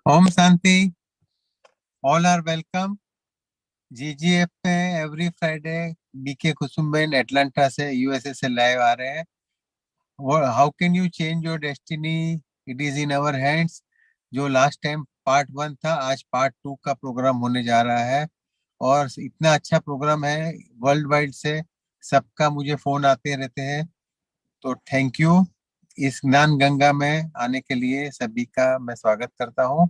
ओम शांति। All are welcome. GGF पे every Friday BK Kusumben Atlanta से यूएसए से लाइव आ रहे हैं। How can you change your destiny, it is in our hands. जो लास्ट टाइम पार्ट 1 था, आज पार्ट 2 का प्रोग्राम होने जा रहा है और इतना अच्छा प्रोग्राम है। वर्ल्ड वाइड से सबका मुझे फोन आते रहते हैं, तो थैंक यू। इस ज्ञान गंगा में आने के लिए सभी का मैं स्वागत करता हूँ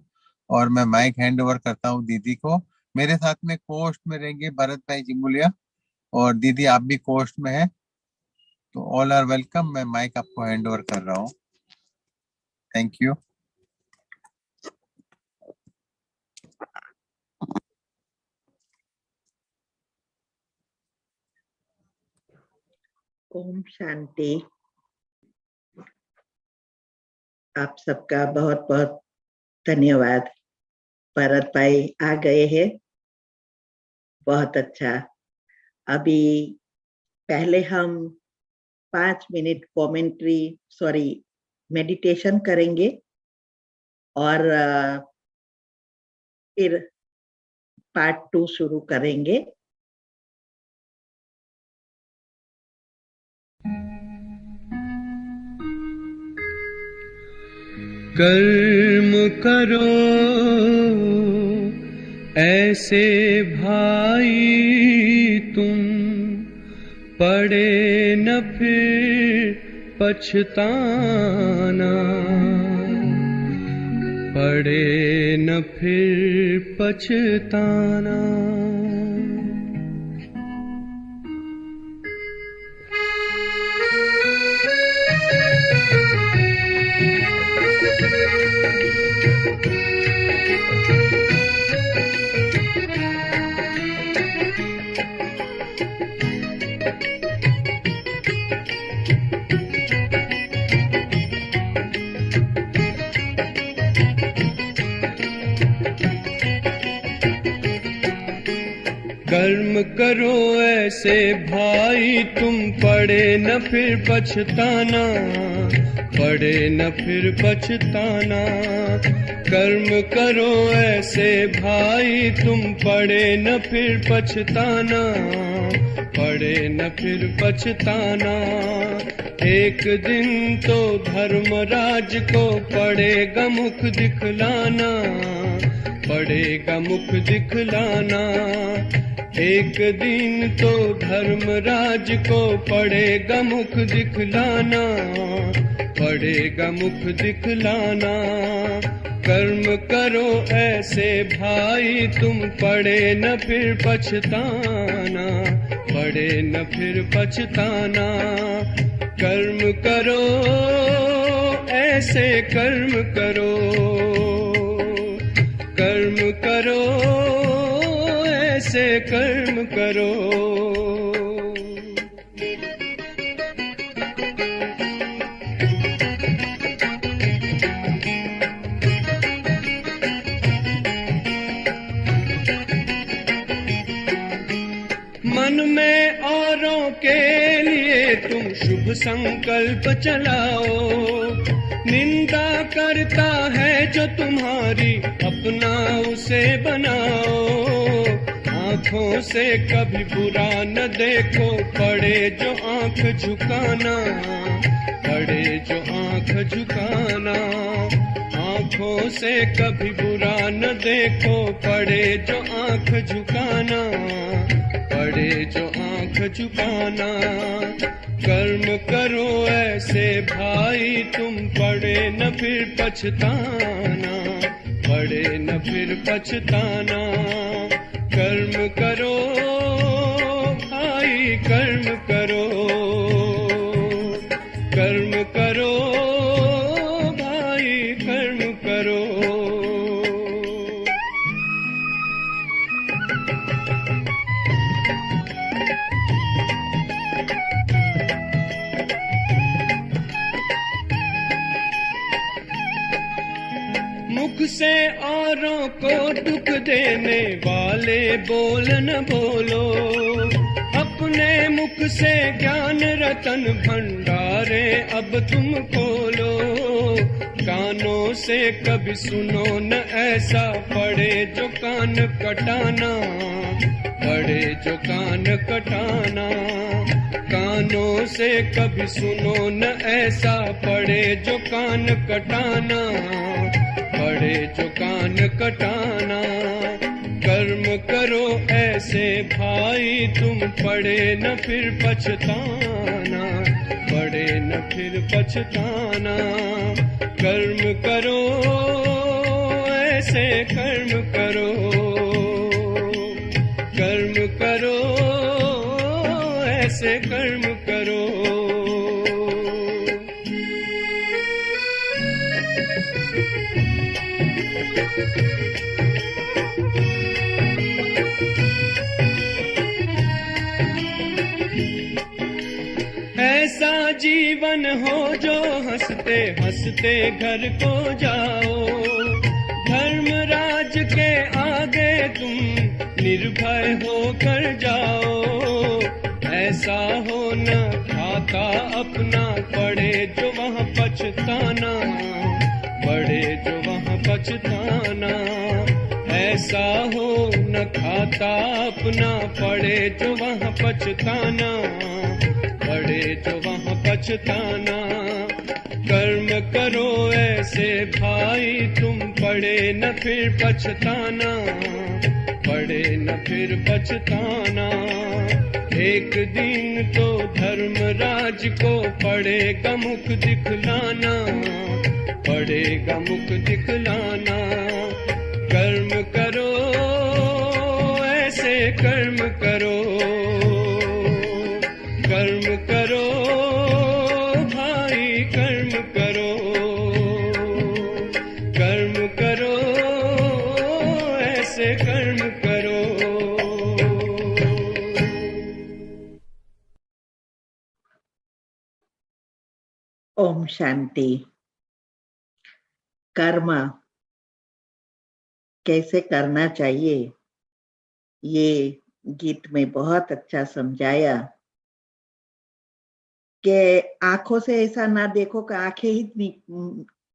और मैं माइक हैंड ओवर करता हूँ दीदी को। मेरे साथ में कोस्ट में रहेंगे भरत भाई जिमुलिया और दीदी आप भी कोस्ट में है, तो ऑल आर वेलकम। मैं माइक आपको हैंड ओवर कर रहा हूँ। Thank you. ओम शांति। आप सबका बहुत बहुत धन्यवाद। भरत भाई आ गए हैं, बहुत अच्छा। अभी पहले हम 5 मिनट मेडिटेशन करेंगे और फिर पार्ट 2 शुरू करेंगे। कर्म करो ऐसे भाई तुम, पड़े न फिर पछताना, पड़े न फिर पछताना। कर्म करो ऐसे भाई तुम, पड़े न फिर पछताना, पड़े न फिर पछताना। कर्म करो ऐसे भाई तुम, पड़े न फिर पछताना, पड़े न फिर पछताना। एक दिन तो धर्मराज को पड़ेगा मुख दिखलाना, पड़ेगा मुख दिखलाना। एक दिन तो धर्मराज को पड़ेगा मुख दिखलाना, पड़ेगा मुख दिखलाना। कर्म करो ऐसे भाई तुम, पड़े न फिर पछताना, पड़े न फिर पछताना। कर्म करो ऐसे कर्म करो, कर्म करो ऐसे कर्म करो। मन में औरों के लिए तुम शुभ संकल्प चलाओ, निंदा करता है जो तुम्हारी अपना उसे बनाओ। आँखों से कभी बुरा न देखो, पड़े जो आँख झुकाना, पड़े जो आँख झुकाना। आँखों से कभी बुरा न देखो, पड़े जो आँख झुकाना, पड़े जो आँख झुकाना। कर्म करो ऐसे भाई तुम, पड़े न फिर पछताना, पड़े न फिर पछताना। कर्म करो भाई कर्म करो, कर्म करो भाई कर्म करो। मुख से औरों को दुख देने वाले बोल न बोलो, अपने मुख से ज्ञान रतन भंडारे अब तुम खोलो। कानों से कभी सुनो न ऐसा, पड़े जो कान कटाना, पड़े जो कान कटाना। कानों से कभी सुनो न ऐसा, पड़े जो कान कटाना, पड़े जो कान कटाना। कर्म करो ऐसे भाई तुम, पड़े न फिर पछताना, पड़े न फिर पछताना। कर्म करो ऐसे कर्म करो, कर्म करो ऐसे कर्म करो। ऐसा जीवन हो जो हंसते हंसते घर को जाओ, धर्मराज के आगे तुम निर्भय होकर जाओ। ऐसा हो न खाता अपना, पड़े जो वहाँ पछताना, पड़े जो वहाँ पछताना। ऐसा हो न खाता अपना, पड़े जो वहाँ पछताना, पड़े जो वहाँ पछताना। कर्म करो ऐसे भाई तुम, पड़े न फिर पछताना, पड़े न फिर पछताना। एक दिन तो धर्मराज को पड़ेगा मुख दिखलाना, पड़ेगा मुख दिखलाना। कर्म करो ऐसे कर्म करो, कर्म करो भाई कर्म करो, कर्म करो ऐसे कर्म करो। ओम शांति। कर्म कैसे करना चाहिए ये गीत में बहुत अच्छा समझाया कि आंखों से ऐसा ना देखो कि आंखें ही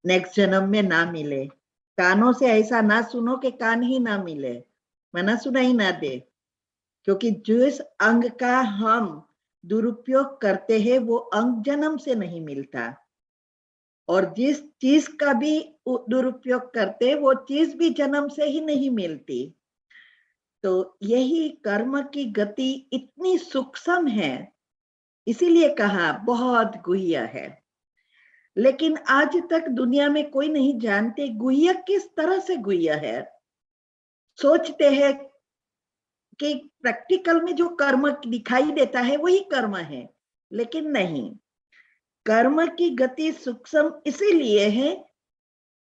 नेक्स्ट जन्म में ना मिले, कानों से ऐसा ना सुनो कि कान ही ना मिले, मना सुनाई ना दे। क्योंकि जिस अंग का हम दुरुपयोग करते हैं वो अंग जन्म से नहीं मिलता, और जिस चीज का भी दुरुपयोग करते हैं वो चीज भी जन्म से ही नहीं मिलती। तो यही कर्म की गति इतनी सूक्ष्म है, इसीलिए कहा बहुत गुह्य है। लेकिन आज तक दुनिया में कोई नहीं जानते गुह्य किस तरह से गुह्य है। सोचते हैं कि प्रैक्टिकल में जो कर्म दिखाई देता है वही कर्म है, लेकिन नहीं। कर्म की गति सूक्ष्म इसीलिए है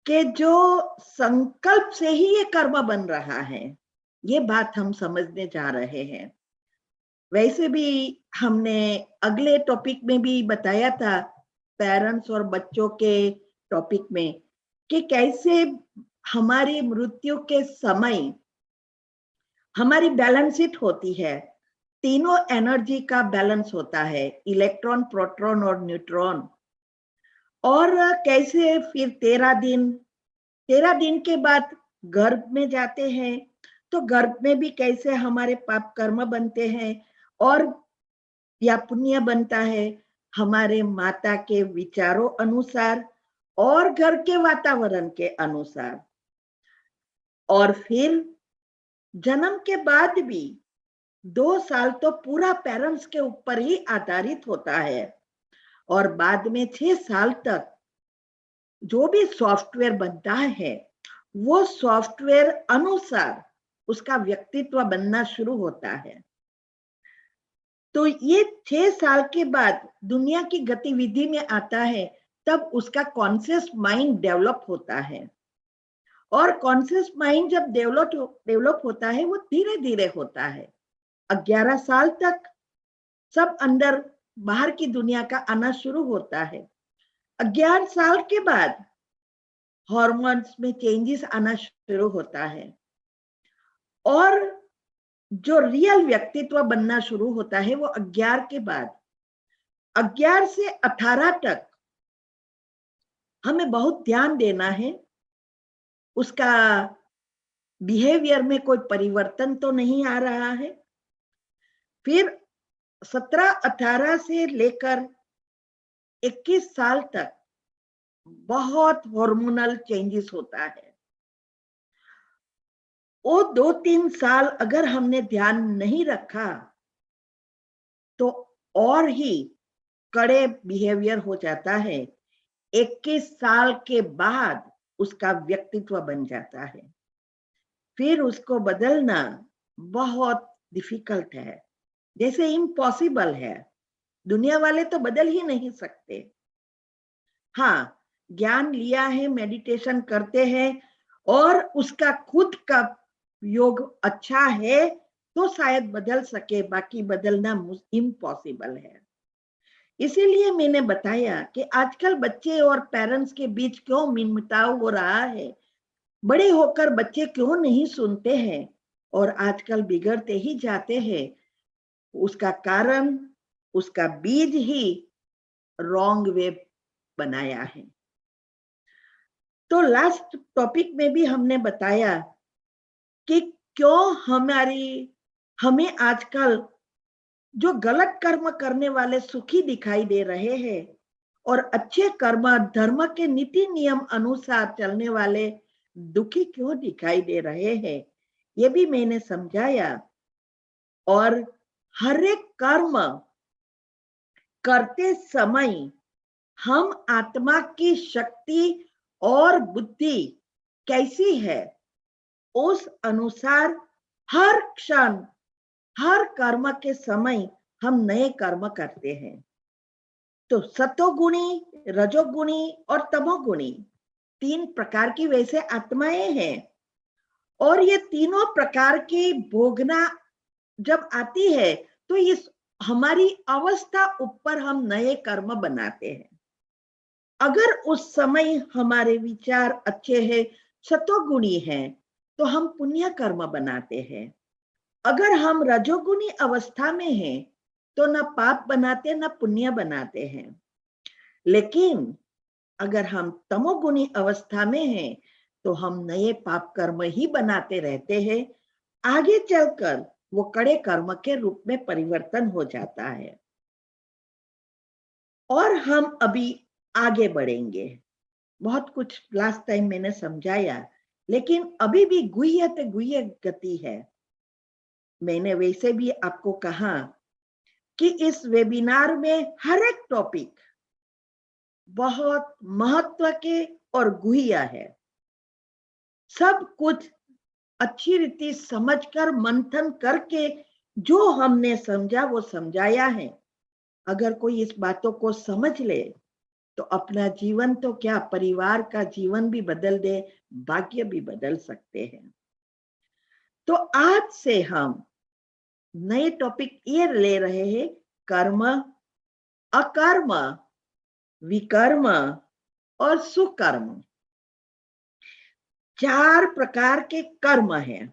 कि जो संकल्प से ही ये कर्म बन रहा है, ये बात हम समझने जा रहे हैं। वैसे भी हमने अगले टॉपिक में भी बताया था, पेरेंट्स और बच्चों के टॉपिक में, कि कैसे हमारी मृत्यु के समय हमारी बैलेंस शीट होती है। तीनों एनर्जी का बैलेंस होता है, इलेक्ट्रॉन, प्रोटॉन और न्यूट्रॉन। और कैसे फिर 13 दिन के बाद गर्भ में जाते हैं, तो गर्भ में भी कैसे हमारे पाप कर्म बनते हैं और या पुण्य बनता है हमारे माता के विचारों अनुसार और घर के वातावरण के अनुसार। और फिर जन्म के बाद भी 2 साल तो पूरा पेरेंट्स के ऊपर ही आधारित होता है, और बाद में 6 साल तक जो भी सॉफ्टवेयर बनता है वो सॉफ्टवेयर अनुसार उसका व्यक्तित्व बनना शुरू होता है। तो ये 6 साल के बाद दुनिया की गतिविधि में आता है, तब उसका कॉन्शियस माइंड डेवलप होता है। और कॉन्शियस माइंड जब डेवलप होता है वो धीरे धीरे होता है। 11 साल तक सब अंदर बाहर की दुनिया का आना शुरू होता है। 11 साल के बाद हार्मोन्स में चेंजेस आना शुरू होता है, और जो रियल व्यक्तित्व बनना शुरू होता है वो 11 के बाद। 11 से 18 तक हमें बहुत ध्यान देना है, उसका बिहेवियर में कोई परिवर्तन तो नहीं आ रहा है। फिर 17-18 से लेकर 21 साल तक बहुत हार्मोनल चेंजेस होता है। वो 2-3 साल अगर हमने ध्यान नहीं रखा तो और ही कड़े बिहेवियर हो जाता है। 21 साल के बाद उसका व्यक्तित्व बन जाता है। फिर उसको बदलना बहुत डिफिकल्ट है, जैसे इम्पॉसिबल है। दुनिया वाले तो बदल ही नहीं सकते। हाँ, ज्ञान लिया है, मेडिटेशन करते हैं और उसका खुद का योग अच्छा है तो शायद बदल सके, बाकी बदलना इम्पॉसिबल है। इसीलिए मैंने बताया कि आजकल बच्चे और पेरेंट्स के बीच क्यों मनमुटाव हो रहा है, बड़े होकर बच्चे क्यों नहीं सुनते हैं और आजकल बिगड़ते ही जाते हैं। उसका कारण उसका बीज ही रॉन्ग वे बनाया है। तो लास्ट टॉपिक में भी हमने बताया कि क्यों हमें आजकल जो गलत कर्म करने वाले सुखी दिखाई दे रहे हैं और अच्छे कर्म धर्म के नीति नियम अनुसार चलने वाले दुखी क्यों दिखाई दे रहे हैं, ये भी मैंने समझाया। और हर एक कर्म करते समय हम आत्मा की शक्ति और बुद्धि कैसी है उस अनुसार हर क्षण हर कर्म के समय हम नए कर्म करते हैं। तो सतोगुणी, रजोगुणी और तमोगुणी 3 प्रकार की वैसे आत्माएं हैं और ये तीनों प्रकार की भोगना जब आती है तो इस हमारी अवस्था ऊपर हम नए कर्म बनाते हैं। अगर उस समय हमारे विचार अच्छे हैं, सतोगुणी हैं, तो हम पुण्य कर्म बनाते हैं। अगर हम रजोगुणी अवस्था में हैं तो न पाप बनाते न पुण्य बनाते हैं। लेकिन अगर हम तमोगुणी अवस्था में हैं तो हम नए पाप कर्म ही बनाते रहते हैं। आगे चलकर वो कड़े कर्म के रूप में परिवर्तन हो जाता है और हम अभी आगे बढ़ेंगे। बहुत कुछ लास्ट टाइम मैंने समझाया, लेकिन अभी भी गुह्य गति है। मैंने वैसे भी आपको कहा कि इस वेबिनार में हर एक टॉपिक बहुत महत्व के और गुह्य है। सब कुछ अच्छी रीति समझकर मंथन करके जो हमने समझा वो समझाया है। अगर कोई इस बातों को समझ ले तो अपना जीवन तो क्या, परिवार का जीवन भी बदल दे, भाग्य भी बदल सकते हैं। तो आज से हम नए टॉपिक ये ले रहे हैं, कर्म, अकर्म, विकर्म और सुकर्म। 4 प्रकार के कर्म हैं।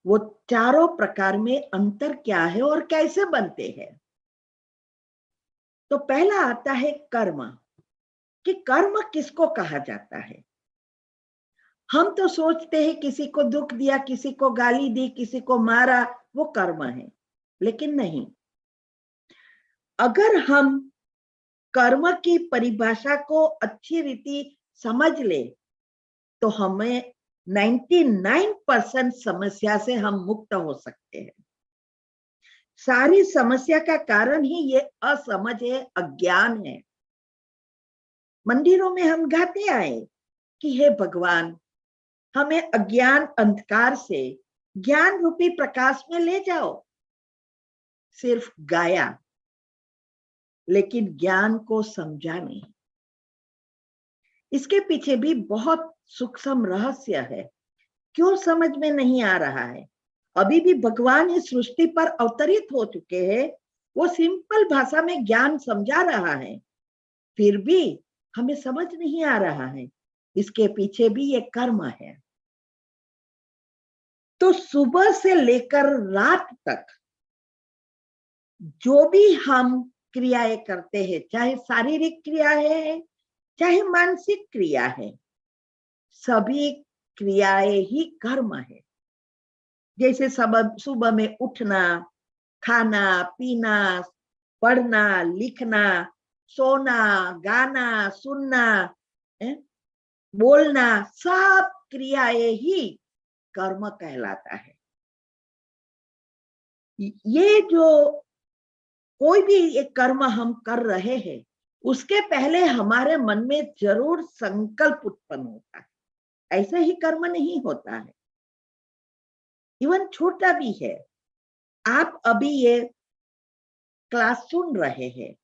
वो चारों प्रकार में अंतर क्या है और कैसे बनते हैं। तो पहला आता है कर्म, कि कर्म किसको कहा जाता है। हम तो सोचते हैं किसी को दुख दिया, किसी को गाली दी, किसी को मारा, वो कर्म है। लेकिन नहीं, अगर हम कर्म की परिभाषा को अच्छी रीति समझ ले तो हमें 99% समस्या से हम मुक्त हो सकते हैं। सारी समस्या का कारण ही ये असमझ है, अज्ञान है। मंदिरों में हम गाते आए कि हे भगवान, हमें अज्ञान अंधकार से ज्ञान रूपी प्रकाश में ले जाओ। सिर्फ गाया, लेकिन ज्ञान को समझा नहीं। इसके पीछे भी बहुत सूक्ष्म रहस्य है। क्यों समझ में नहीं आ रहा है? अभी भी भगवान इस सृष्टि पर अवतरित हो चुके हैं, वो सिंपल भाषा में ज्ञान समझा रहा है, फिर भी हमें समझ नहीं आ रहा है। इसके पीछे भी ये कर्म है। तो सुबह से लेकर रात तक जो भी हम क्रियाएं करते हैं, चाहे शारीरिक क्रिया है चाहे मानसिक क्रिया है, सभी क्रियाएं ही कर्म है। जैसे सुबह में उठना, खाना पीना, पढ़ना लिखना, सोना, गाना, सुनना, बोलना, सब क्रियाएं ही कर्म कहलाता है। ये जो कोई भी एक कर्म हम कर रहे हैं, उसके पहले हमारे मन में जरूर संकल्प उत्पन्न होता है, ऐसा ही कर्म नहीं होता है। इवन छोटा भी है, आप अभी ये क्लास सुन रहे हैं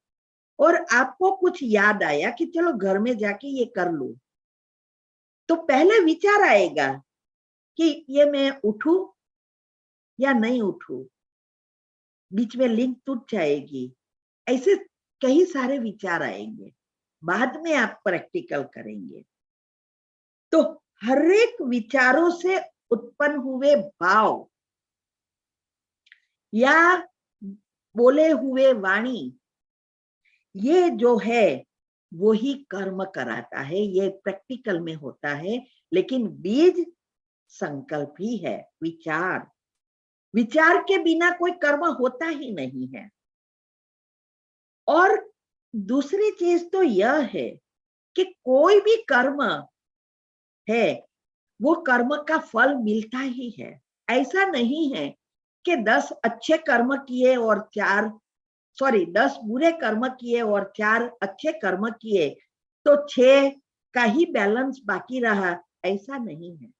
और आपको कुछ याद आया कि चलो घर में जाके ये कर लूं, तो पहले विचार आएगा कि ये मैं उठूं या नहीं उठूं, बीच में लिंक टूट जाएगी, ऐसे कई सारे विचार आएंगे। बाद में आप प्रैक्टिकल करेंगे तो हर एक विचारों से उत्पन्न हुए भाव या बोले हुए वाणी, ये जो है वो ही कर्म कराता है, ये प्रैक्टिकल में होता है। लेकिन बीज संकल्प ही है, विचार। विचार के बिना कोई कर्म होता ही नहीं है। और दूसरी चीज तो यह है कि कोई भी कर्म है वो कर्म का फल मिलता ही है। ऐसा नहीं है कि 10 अच्छे कर्म किए और 10 बुरे कर्म किए और 4 अच्छे कर्म किए तो 6 का ही बैलेंस बाकी रहा, ऐसा नहीं है।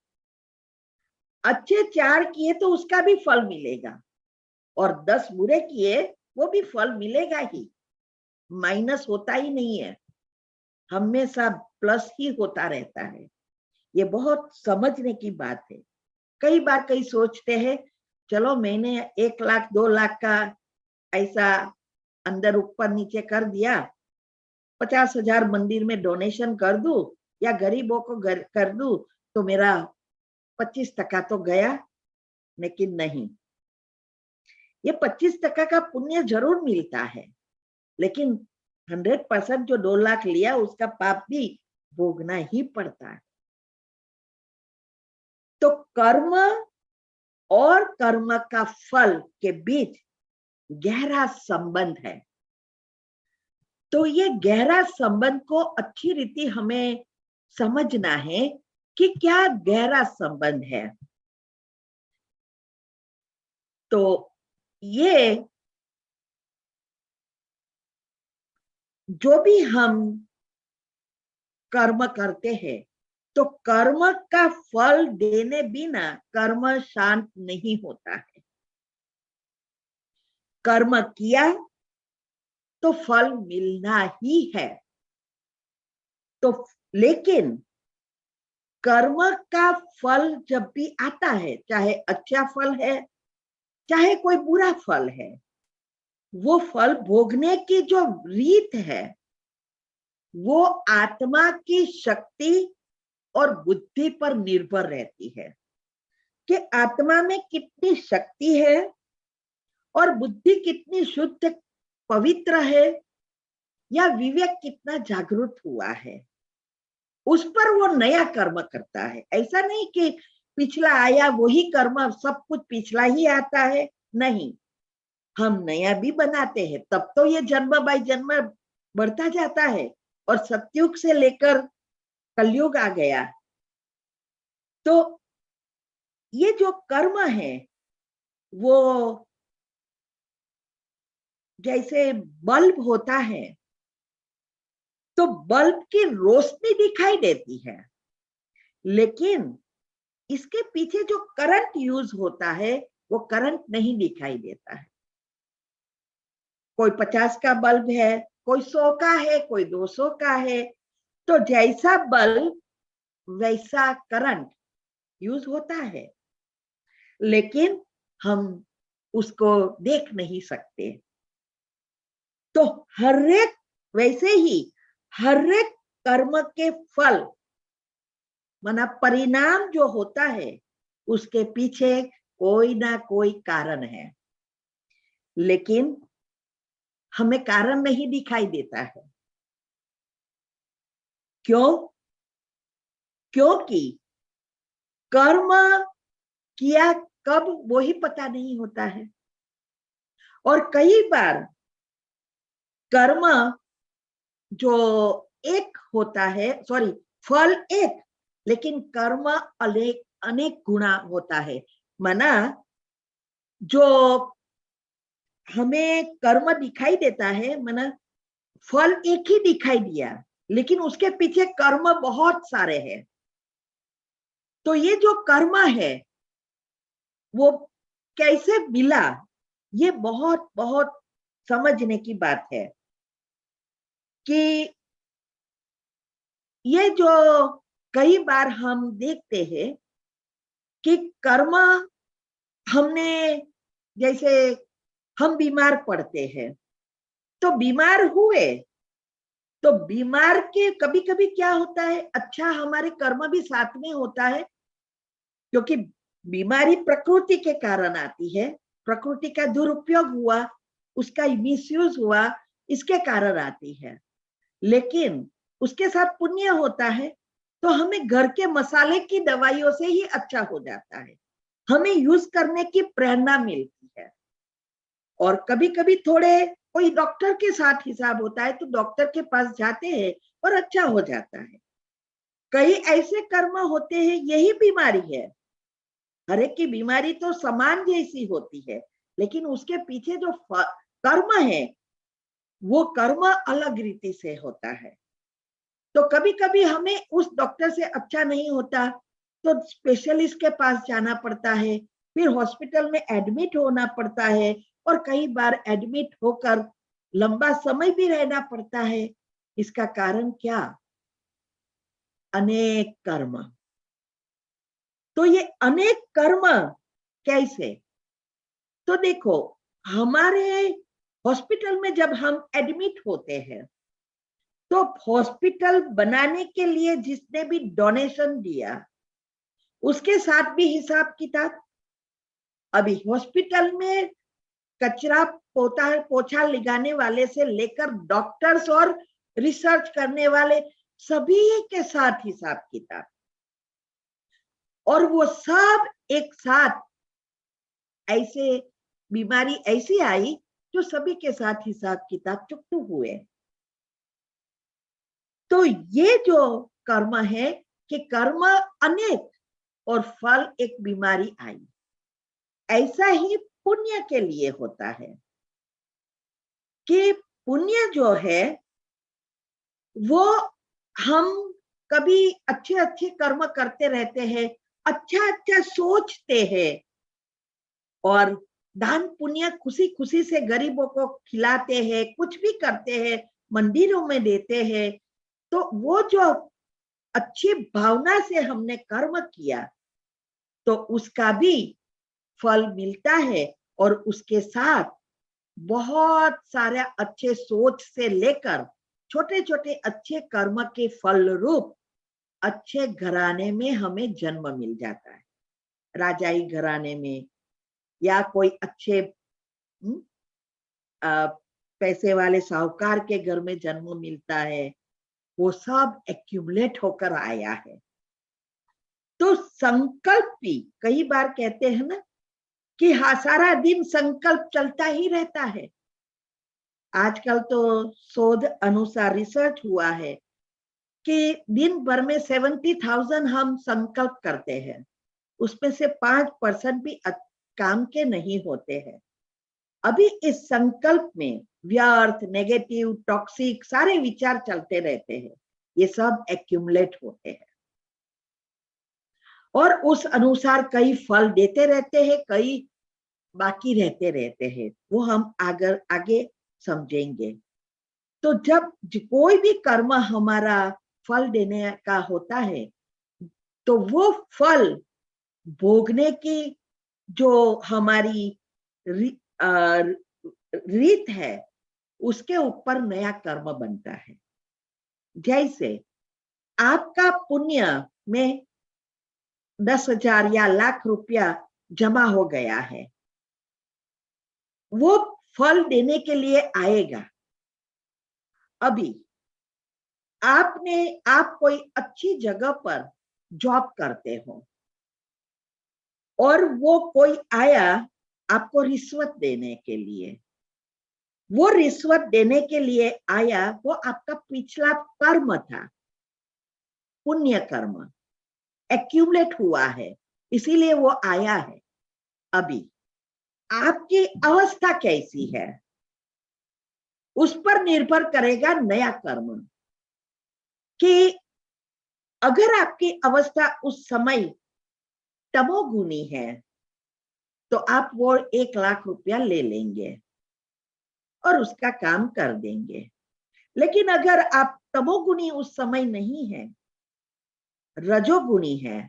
अच्छे 4 किए तो उसका भी फल मिलेगा और 10 बुरे किए वो भी फल मिलेगा ही, माइनस होता ही नहीं है, हमेशा प्लस ही होता रहता है। ये बहुत समझने की बात है। कई बार कई सोचते हैं चलो मैंने 1 लाख 2 लाख का ऐसा अंदर ऊपर नीचे कर दिया, 50,000 मंदिर में डोनेशन कर दूं या गरीबों को कर दूं तो मेरा 25% तो गया। लेकिन नहीं, ये 25% का पुण्य जरूर मिलता है, लेकिन 100% जो 2 लाख लिया उसका पाप भी भोगना ही पड़ता है। तो कर्म और कर्म का फल के बीच गहरा संबंध है। तो ये गहरा संबंध को अच्छी रीति हमें समझना है कि क्या गहरा संबंध है। तो ये जो भी हम कर्म करते हैं तो कर्म का फल देने बिना कर्म शांत नहीं होता है। कर्म किया तो फल मिलना ही है। तो लेकिन कर्म का फल जब भी आता है, चाहे अच्छा फल है चाहे कोई बुरा फल है, वो फल भोगने की जो रीत है वो आत्मा की शक्ति और बुद्धि पर निर्भर रहती है कि आत्मा में कितनी शक्ति है और बुद्धि कितनी शुद्ध पवित्र है या विवेक कितना जागरूक हुआ है, उस पर वो नया कर्म करता है। ऐसा नहीं कि पिछला आया वही कर्म, सब कुछ पिछला ही आता है, नहीं, हम नया भी बनाते हैं, तब तो ये जन्म बाय जन्म बढ़ता जाता है और सतयुग से लेकर कलयुग आ गया। तो ये जो कर्म है वो जैसे बल्ब होता है तो बल्ब की रोशनी दिखाई देती है, लेकिन इसके पीछे जो करंट यूज होता है वो करंट नहीं दिखाई देता है। कोई 50 का बल्ब है, कोई 100 का है, कोई 200 का है, तो जैसा बल्ब वैसा करंट यूज होता है, लेकिन हम उसको देख नहीं सकते। तो हर एक वैसे ही हर एक कर्म के फल माना परिणाम जो होता है उसके पीछे कोई ना कोई कारण है, लेकिन हमें कारण नहीं दिखाई देता है। क्यों? क्योंकि कर्म किया कब वो ही पता नहीं होता है। और कई बार कर्म जो एक होता है, सॉरी, फल एक, लेकिन कर्म अनेक अनेक गुना होता है। माना जो हमें कर्म दिखाई देता है, माना फल एक ही दिखाई दिया, लेकिन उसके पीछे कर्म बहुत सारे हैं। तो ये जो कर्म है वो कैसे मिला, ये बहुत बहुत समझने की बात है। कि ये जो कई बार हम देखते हैं कि कर्म हमने, जैसे हम बीमार पड़ते हैं, तो बीमार हुए, तो बीमार के कभी कभी क्या होता है, अच्छा हमारे कर्म भी साथ में होता है, क्योंकि बीमारी प्रकृति के कारण आती है, प्रकृति का दुरुपयोग हुआ, उसका मिसयूज हुआ, इसके कारण आती है। लेकिन उसके साथ पुण्य होता है, तो हमें घर के मसाले की दवाइयों से ही अच्छा हो जाता है, हमें यूज करने की प्रेरणा मिलती है। और कभी कभी थोड़े कोई डॉक्टर के साथ हिसाब होता है, तो डॉक्टर के पास जाते हैं और अच्छा हो जाता है। कई ऐसे कर्म होते हैं, यही बीमारी है, हर एक की बीमारी तो समान जैसी होती है, लेकिन उसके पीछे जो कर्म है, वो कर्म अलग रीति से होता है। तो कभी कभी हमें उस डॉक्टर से अच्छा नहीं होता, तो स्पेशलिस्ट के पास जाना पड़ता है, फिर हॉस्पिटल में एडमिट होना पड़ता है, और कई बार एडमिट होकर लंबा समय भी रहना पड़ता है। इसका कारण क्या? अनेक कर्म। तो ये अनेक कर्म कैसे? तो देखो, हमारे हॉस्पिटल में जब हम एडमिट होते हैं, तो हॉस्पिटल बनाने के लिए जिसने भी डोनेशन दिया, उसके साथ भी हिसाब किताब। अभी हॉस्पिटल में कचरा पोछा लगाने वाले से लेकर डॉक्टर्स और रिसर्च करने वाले, सभी के साथ हिसाब किताब। और वो सब एक साथ, ऐसे बीमारी ऐसी आई जो सभी के साथ हिसाब किताब चुकते हुए। तो ये जो कर्म है कि कर्म अनेक और फल एक बीमारी आई, ऐसा ही पुण्य के लिए होता है कि पुण्य जो है वो हम कभी अच्छे अच्छे कर्म करते रहते हैं, अच्छा अच्छा सोचते हैं, और दान पुण्य खुशी खुशी से गरीबों को खिलाते हैं, कुछ भी करते हैं, मंदिरों में देते हैं। तो वो जो अच्छी भावना से हमने कर्म किया, तो उसका भी फल मिलता है। और उसके साथ बहुत सारे अच्छे सोच से लेकर छोटे छोटे अच्छे कर्म के फल रूप अच्छे घराने में हमें जन्म मिल जाता है, राजाई घराने में, या कोई अच्छे पैसे वाले साहूकार के घर में जन्म मिलता है। वो सब एक्यूमुलेट होकर आया है। तो संकल्प भी, कई बार कहते हैं ना कि हाँ, सारा दिन संकल्प चलता ही रहता है। आजकल तो शोध अनुसार रिसर्च हुआ है कि दिन भर में 70,000 हम संकल्प करते हैं, उसमें से 5% भी काम के नहीं होते हैं। अभी इस संकल्प में व्यर्थ, नेगेटिव, टॉक्सिक सारे विचार चलते रहते हैं, ये सब एक्यूमुलेट होते हैं, और उस अनुसार कई फल देते रहते हैं, कई बाकी रहते हैं। वो हम आगे समझेंगे। तो जब कोई भी कर्म हमारा फल देने का होता है, तो वो फल भोगने की जो हमारी रीत है, उसके ऊपर नया कर्म बनता है। जैसे आपका पुण्य में 10,000 या लाख रुपया जमा हो गया है, वो फल देने के लिए आएगा। अभी आप कोई अच्छी जगह पर जॉब करते हो और वो कोई आया आपको रिश्वत देने के लिए, वो रिश्वत देने के लिए आया, वो आपका पिछला कर्म था, पुण्य कर्म एक्यूमुलेट हुआ है, इसीलिए वो आया है। अभी आपकी अवस्था कैसी है उस पर निर्भर करेगा नया कर्म, कि अगर आपकी अवस्था उस समय तमोगुणी है तो आप वो 1,00,000 रुपया ले लेंगे और उसका काम कर देंगे। लेकिन अगर आप तमोगुणी उस समय नहीं है, रजोगुणी है,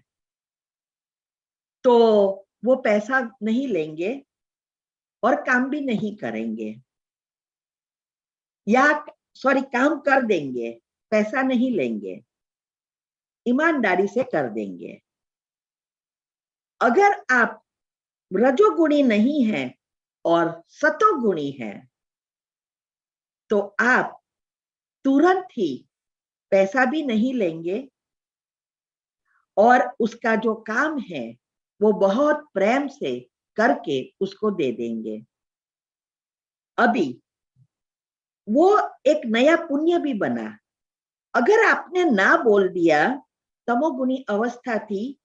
तो वो पैसा नहीं लेंगे और काम भी नहीं करेंगे, या सॉरी काम कर देंगे, पैसा नहीं लेंगे, ईमानदारी से कर देंगे। अगर आप रजोगुणी नहीं है और सतोगुणी है तो आप तुरंत ही पैसा भी नहीं लेंगे और उसका जो काम है वो बहुत प्रेम से करके उसको दे देंगे। अभी वो एक नया पुण्य भी बना। अगर आपने ना बोल दिया, तमोगुणी अवस्था थी,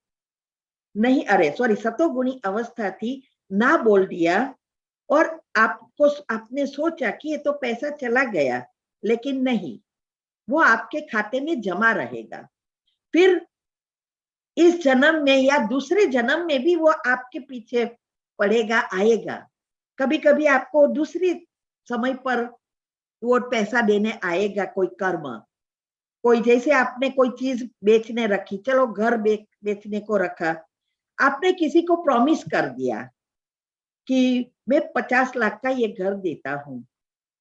नहीं अरे सॉरी सतोगुणी अवस्था थी, ना बोल दिया और आपने सोचा कि ये तो पैसा चला गया, लेकिन नहीं, वो आपके खाते में जमा रहेगा। फिर इस जन्म में या दूसरे जन्म में भी वो आपके पीछे पड़ेगा, आएगा। कभी कभी आपको दूसरी समय पर वो पैसा देने आएगा, कोई कर्म, कोई जैसे आपने कोई चीज बेचने रखी, चलो घर बेचने को रखा, आपने किसी को प्रॉमिस कर दिया कि मैं 50 लाख का ये घर देता हूं।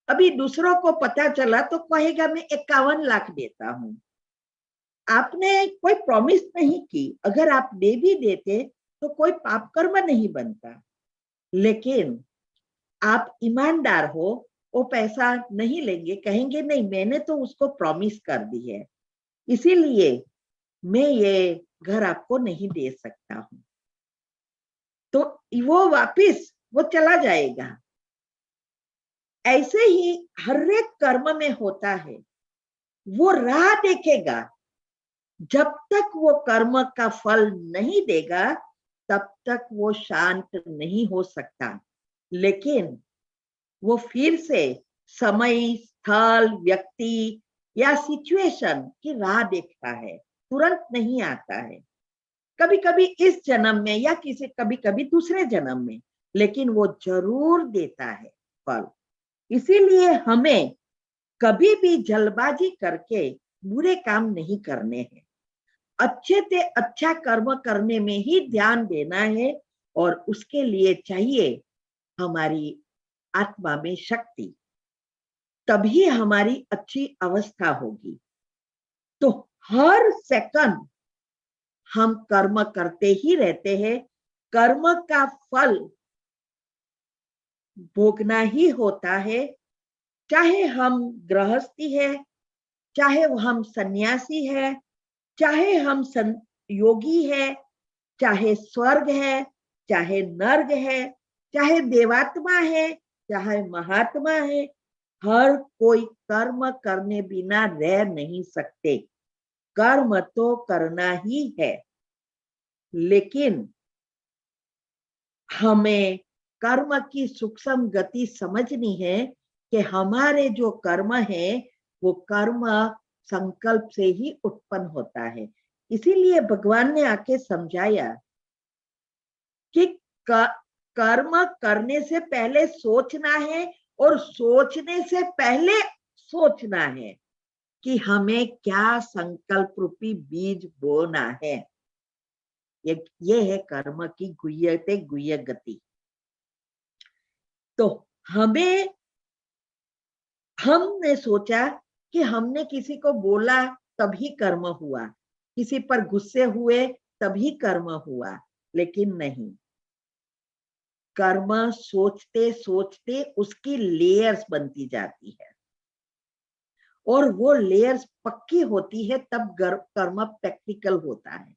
अभी दूसरों को पता चला तो कहेगा मैं 51 लाख देता हूं। आपने कोई प्रॉमिस नहीं की, अगर आप दे भी देते तो कोई पाप कर्म नहीं बनता, लेकिन आप ईमानदार हो, वो पैसा नहीं लेंगे, कहेंगे नहीं मैंने तो उसको प्रॉमिस कर दी है, इसीलिए मैं ये घर आपको नहीं दे सकता हूं। तो वो वापिस वो चला जाएगा। ऐसे ही हर एक कर्म में होता है, वो राह देखेगा, जब तक वो कर्म का फल नहीं देगा तब तक वो शांत नहीं हो सकता। लेकिन वो फिर से समय, स्थल, व्यक्ति या सिचुएशन की राह देखता है, तुरंत नहीं आता है। कभी कभी इस जन्म में या कभी कभी दूसरे जन्म में, लेकिन वो जरूर देता है फल। इसीलिए हमें कभी भी जल्दबाजी करके बुरे काम नहीं करने हैं, अच्छे से अच्छा कर्म करने में ही ध्यान देना है, और उसके लिए चाहिए हमारी आत्मा में शक्ति, तभी हमारी अच्छी अवस्था होगी। तो हर सेकंड हम कर्म करते ही रहते हैं, कर्म का फल भोगना ही होता है, चाहे हम गृहस्थी है, चाहे हम सन्यासी है, चाहे हम योगी है, चाहे स्वर्ग है, चाहे नर्क है, चाहे देवात्मा है, चाहे महात्मा है, हर कोई कर्म करने बिना रह नहीं सकते। कर्म तो करना ही है, लेकिन हमें कर्म की सूक्ष्म गति समझनी है कि हमारे जो कर्म है वो कर्म संकल्प से ही उत्पन्न होता है। इसीलिए भगवान ने आके समझाया कि कर्म करने से पहले सोचना है, और सोचने से पहले सोचना है कि हमें क्या संकल्प रूपी बीज बोना है। ये है कर्म की गुह्य गति। तो हमने सोचा कि हमने किसी को बोला तभी कर्म हुआ, किसी पर गुस्से हुए तभी कर्म हुआ, लेकिन नहीं, कर्म सोचते सोचते उसकी लेयर्स बनती जाती है, और वो लेयर्स पक्की होती है तब कर्म प्रैक्टिकल होता है,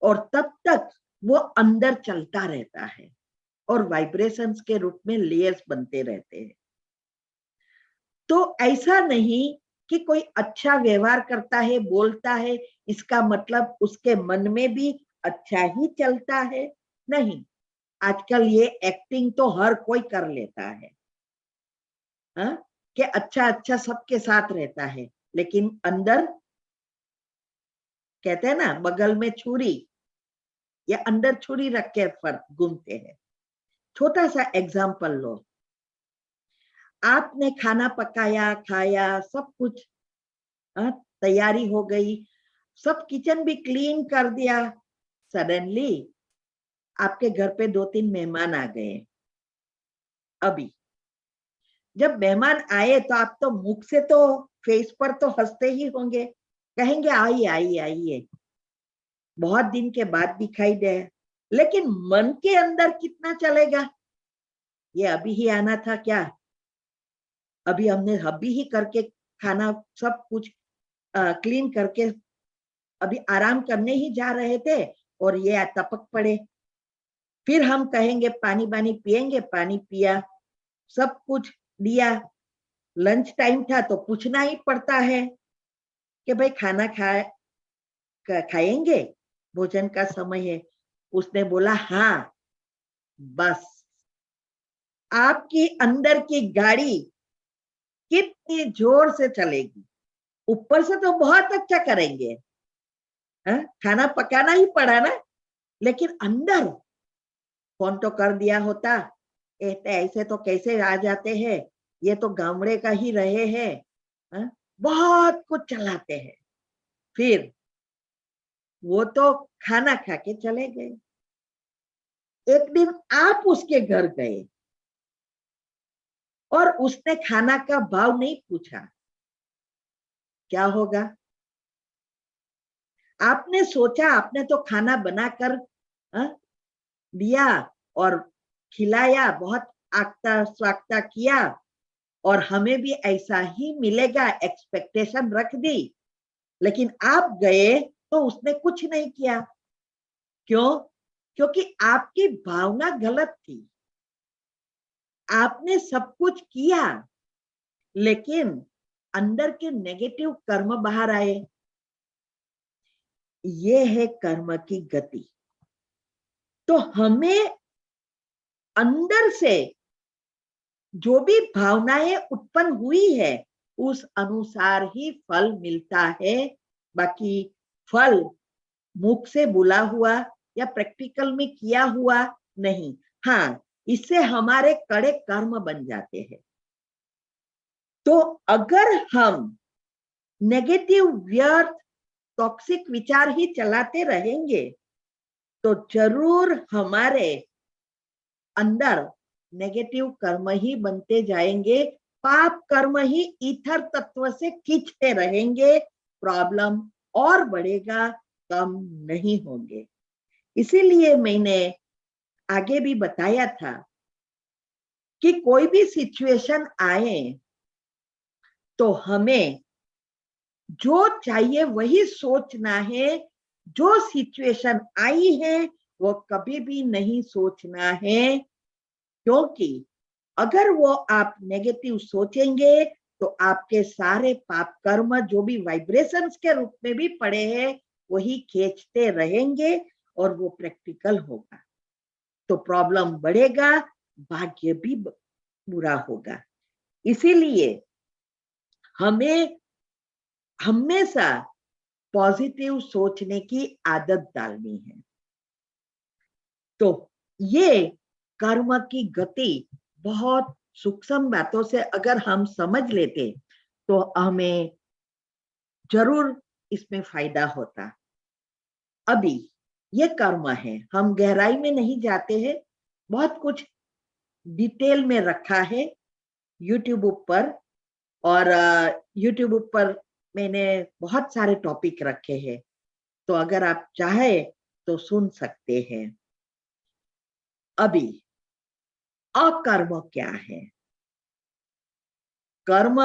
और तब तक वो अंदर चलता रहता है और वाइब्रेशंस के रूप में लेयर्स बनते रहते हैं। तो ऐसा नहीं कि कोई अच्छा व्यवहार करता है, बोलता है, इसका मतलब उसके मन में भी अच्छा ही चलता है, नहीं। आजकल ये एक्टिंग तो हर कोई कर लेता है, हाँ? कि अच्छा अच्छा सबके साथ रहता है, लेकिन अंदर कहते हैं ना बगल में छुरी, या अंदर छुरी रख के फर्क घूमते हैं। छोटा सा एग्जाम्पल लो, आपने खाना पकाया, खाया, सब कुछ तैयारी हो गई, सब किचन भी क्लीन कर दिया। सडनली आपके घर पे 2-3 मेहमान आ गए। अभी जब मेहमान आए तो आप तो मुख से तो फेस पर तो हंसते ही होंगे, कहेंगे आइए आइए आइए, बहुत दिन के बाद दिखाई दे, लेकिन मन के अंदर कितना चलेगा, ये अभी ही आना था क्या, अभी हमने अभी ही करके खाना सब कुछ क्लीन करके अभी आराम करने ही जा रहे थे और ये टपक पड़े। फिर हम कहेंगे पानी पानी पिएंगे, पानी पिया, सब कुछ दिया, लंच टाइम था तो पूछना ही पड़ता है कि भाई खाना खाएंगे, भोजन का समय है। उसने बोला हाँ, बस आपकी अंदर की गाड़ी कितनी जोर से चलेगी, ऊपर से तो बहुत अच्छा करेंगे, खाना पकाना ही पड़ा ना, लेकिन अंदर फोन तो कर दिया होता, ऐसे तो कैसे आ जाते हैं, ये तो गामड़े का ही रहे हैं, बहुत कुछ चलाते हैं। फिर वो तो खाना खा के चले गए। एक दिन आप उसके घर गए और उसने खाना का भाव नहीं पूछा, क्या होगा? आपने सोचा, आपने तो खाना बनाकर दिया और खिलाया, बहुत आगता स्वागता किया और हमें भी ऐसा ही मिलेगा एक्सपेक्टेशन रख दी, लेकिन आप गए तो उसने कुछ नहीं किया। क्यों? क्योंकि आपकी भावना गलत थी। आपने सब कुछ किया, लेकिन अंदर के नेगेटिव कर्म बाहर आए। ये है कर्म की गति। तो हमें अंदर से जो भी भावनाएं उत्पन्न हुई है उस अनुसार ही फल मिलता है। बाकी फल मुख से बोला हुआ या प्रैक्टिकल में किया हुआ नहीं। हाँ, इससे हमारे कड़े कर्म बन जाते हैं। तो अगर हम नेगेटिव व्यर्थ टॉक्सिक विचार ही चलाते रहेंगे तो जरूर हमारे अंदर नेगेटिव कर्म ही बनते जाएंगे, पाप कर्म ही ईथर तत्व से खींचते रहेंगे, प्रॉब्लम और बढ़ेगा, कम नहीं होंगे। इसीलिए मैंने आगे भी बताया था कि कोई भी सिचुएशन आए तो हमें जो चाहिए वही सोचना है, जो सिचुएशन आई है वो कभी भी नहीं सोचना है, क्योंकि अगर वो आप नेगेटिव सोचेंगे तो आपके सारे पाप कर्म जो भी वाइब्रेशंस के रूप में भी पड़े हैं वही खींचते रहेंगे और वो प्रैक्टिकल होगा, तो प्रॉब्लम बढ़ेगा, भाग्य भी बुरा होगा। इसीलिए हमें हमेशा पॉजिटिव सोचने की आदत डालनी है। तो ये कर्म की गति बहुत सूक्ष्म बातों से अगर हम समझ लेते तो हमें जरूर इसमें फायदा होता। अभी ये कर्म है, हम गहराई में नहीं जाते हैं, बहुत कुछ डिटेल में रखा है यूट्यूब ऊपर, और यूट्यूब ऊपर मैंने बहुत सारे टॉपिक रखे हैं, तो अगर आप चाहे तो सुन सकते हैं। अभी अकर्म क्या है? कर्म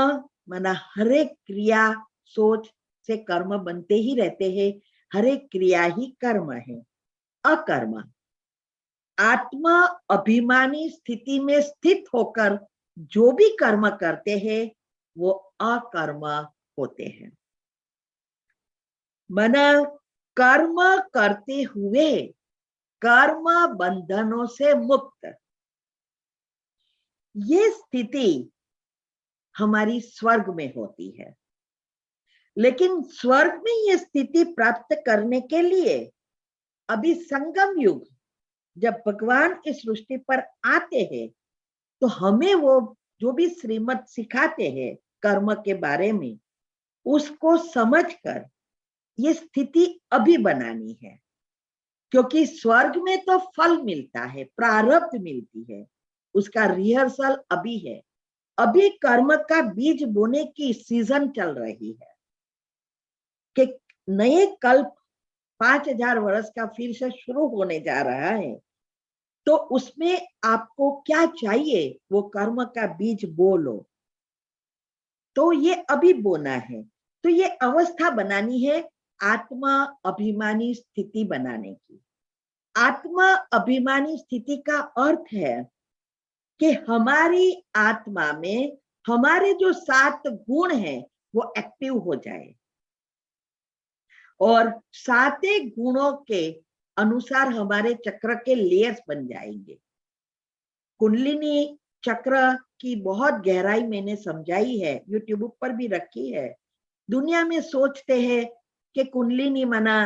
माना हर एक क्रिया सोच से कर्म बनते ही रहते हैं, हर एक क्रिया ही कर्म है। अकर्म, आत्मा अभिमानी स्थिति में स्थित होकर जो भी कर्म करते हैं वो अकर्म होते हैं। माना कर्म करते हुए कर्म बंधनों से मुक्त, ये स्थिति हमारी स्वर्ग में होती है। लेकिन स्वर्ग में ये स्थिति प्राप्त करने के लिए अभी संगम युग, जब भगवान इस सृष्टि पर आते हैं तो हमें वो जो भी श्रीमत सिखाते हैं कर्म के बारे में, उसको समझकर ये स्थिति अभी बनानी है। क्योंकि स्वर्ग में तो फल मिलता है, प्रारब्ध मिलती है, उसका रिहर्सल अभी है। अभी कर्म का बीज बोने की सीजन चल रही है कि नए कल्प 5000 वर्ष का फिर से शुरू होने जा रहा है। तो उसमें आपको क्या चाहिए, वो कर्म का बीज बो लो। तो ये अभी बोना है, तो ये अवस्था बनानी है आत्मा अभिमानी स्थिति बनाने की। आत्मा अभिमानी स्थिति का अर्थ है कि हमारी आत्मा में हमारे जो 7 गुण हैं वो एक्टिव हो जाए और 7 गुणों के अनुसार हमारे चक्र के लेयर्स बन जाएंगे। कुंडलिनी चक्र की बहुत गहराई मैंने समझाई है, यूट्यूब पर भी रखी है। दुनिया में सोचते हैं कि कुंडलिनी माना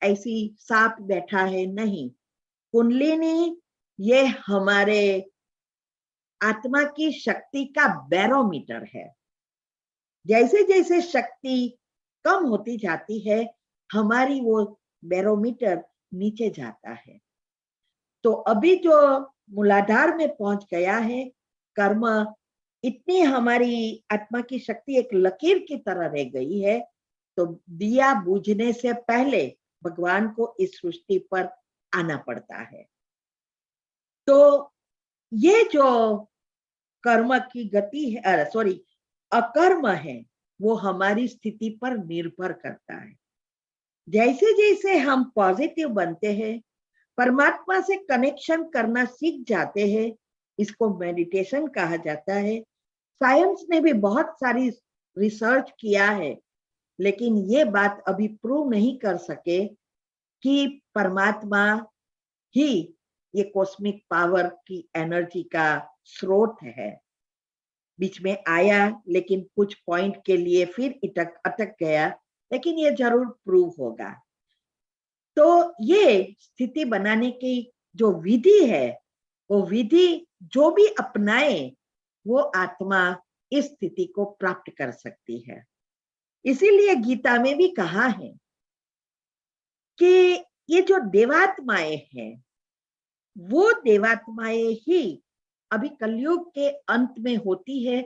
ऐसी सांप बैठा है, नहीं। कुंडलिनी ये हमारे आत्मा की शक्ति का बैरोमीटर है। जैसे जैसे शक्ति कम होती जाती है हमारी वो बैरोमीटर नीचे जाता है। तो अभी जो मूलाधार में पहुंच गया है कर्म, इतनी हमारी आत्मा की शक्ति एक लकीर की तरह रह गई है। तो दिया बुझने से पहले भगवान को इस सृष्टि पर आना पड़ता है। तो ये जो कर्म की गति है, सॉरी अकर्म है, वो हमारी स्थिति पर निर्भर करता है। जैसे जैसे हम पॉजिटिव बनते हैं, परमात्मा से कनेक्शन करना सीख जाते हैं, इसको मेडिटेशन कहा जाता है। साइंस ने भी बहुत सारी रिसर्च किया है, लेकिन ये बात अभी प्रूव नहीं कर सके कि परमात्मा ही ये कॉस्मिक पावर की एनर्जी का स्रोत है। बीच में आया लेकिन कुछ पॉइंट के लिए फिर अटक गया, लेकिन ये जरूर प्रूव होगा। तो ये स्थिति बनाने की जो विधि है, वो विधि जो भी अपनाए वो आत्मा इस स्थिति को प्राप्त कर सकती है। इसीलिए गीता में भी कहा है कि ये जो देवात्माएं हैं, वो देवात्माएं ही अभी कलयुग के अंत में होती है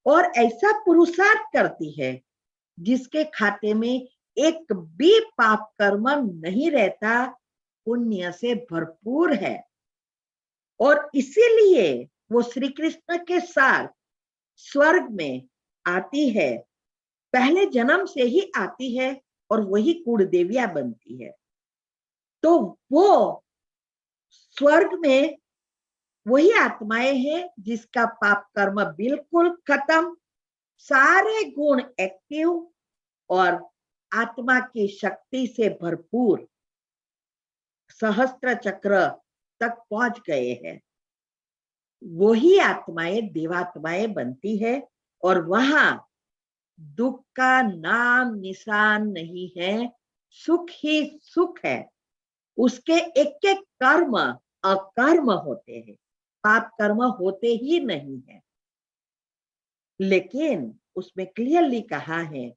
और ऐसा पुरुषार्थ करती है जिसके खाते में एक भी पाप कर्म नहीं रहता, पुण्य से भरपूर है। और इसीलिए वो श्री कृष्ण के साथ स्वर्ग में आती है, पहले जन्म से ही आती है और वही कुलदेविया बनती है। तो वो स्वर्ग में वही आत्माएं हैं जिसका पाप कर्म बिल्कुल खत्म, सारे गुण एक्टिव और आत्मा की शक्ति से भरपूर सहस्त्र चक्र तक पहुंच गए हैं। वही आत्माएं देवात्माएं बनती है और वहां दुख का नाम निशान नहीं है, सुख ही सुख है। उसके एक एक कर्म अकर्म होते हैं, पाप कर्म होते ही नहीं है। लेकिन उसमें क्लियरली कहा है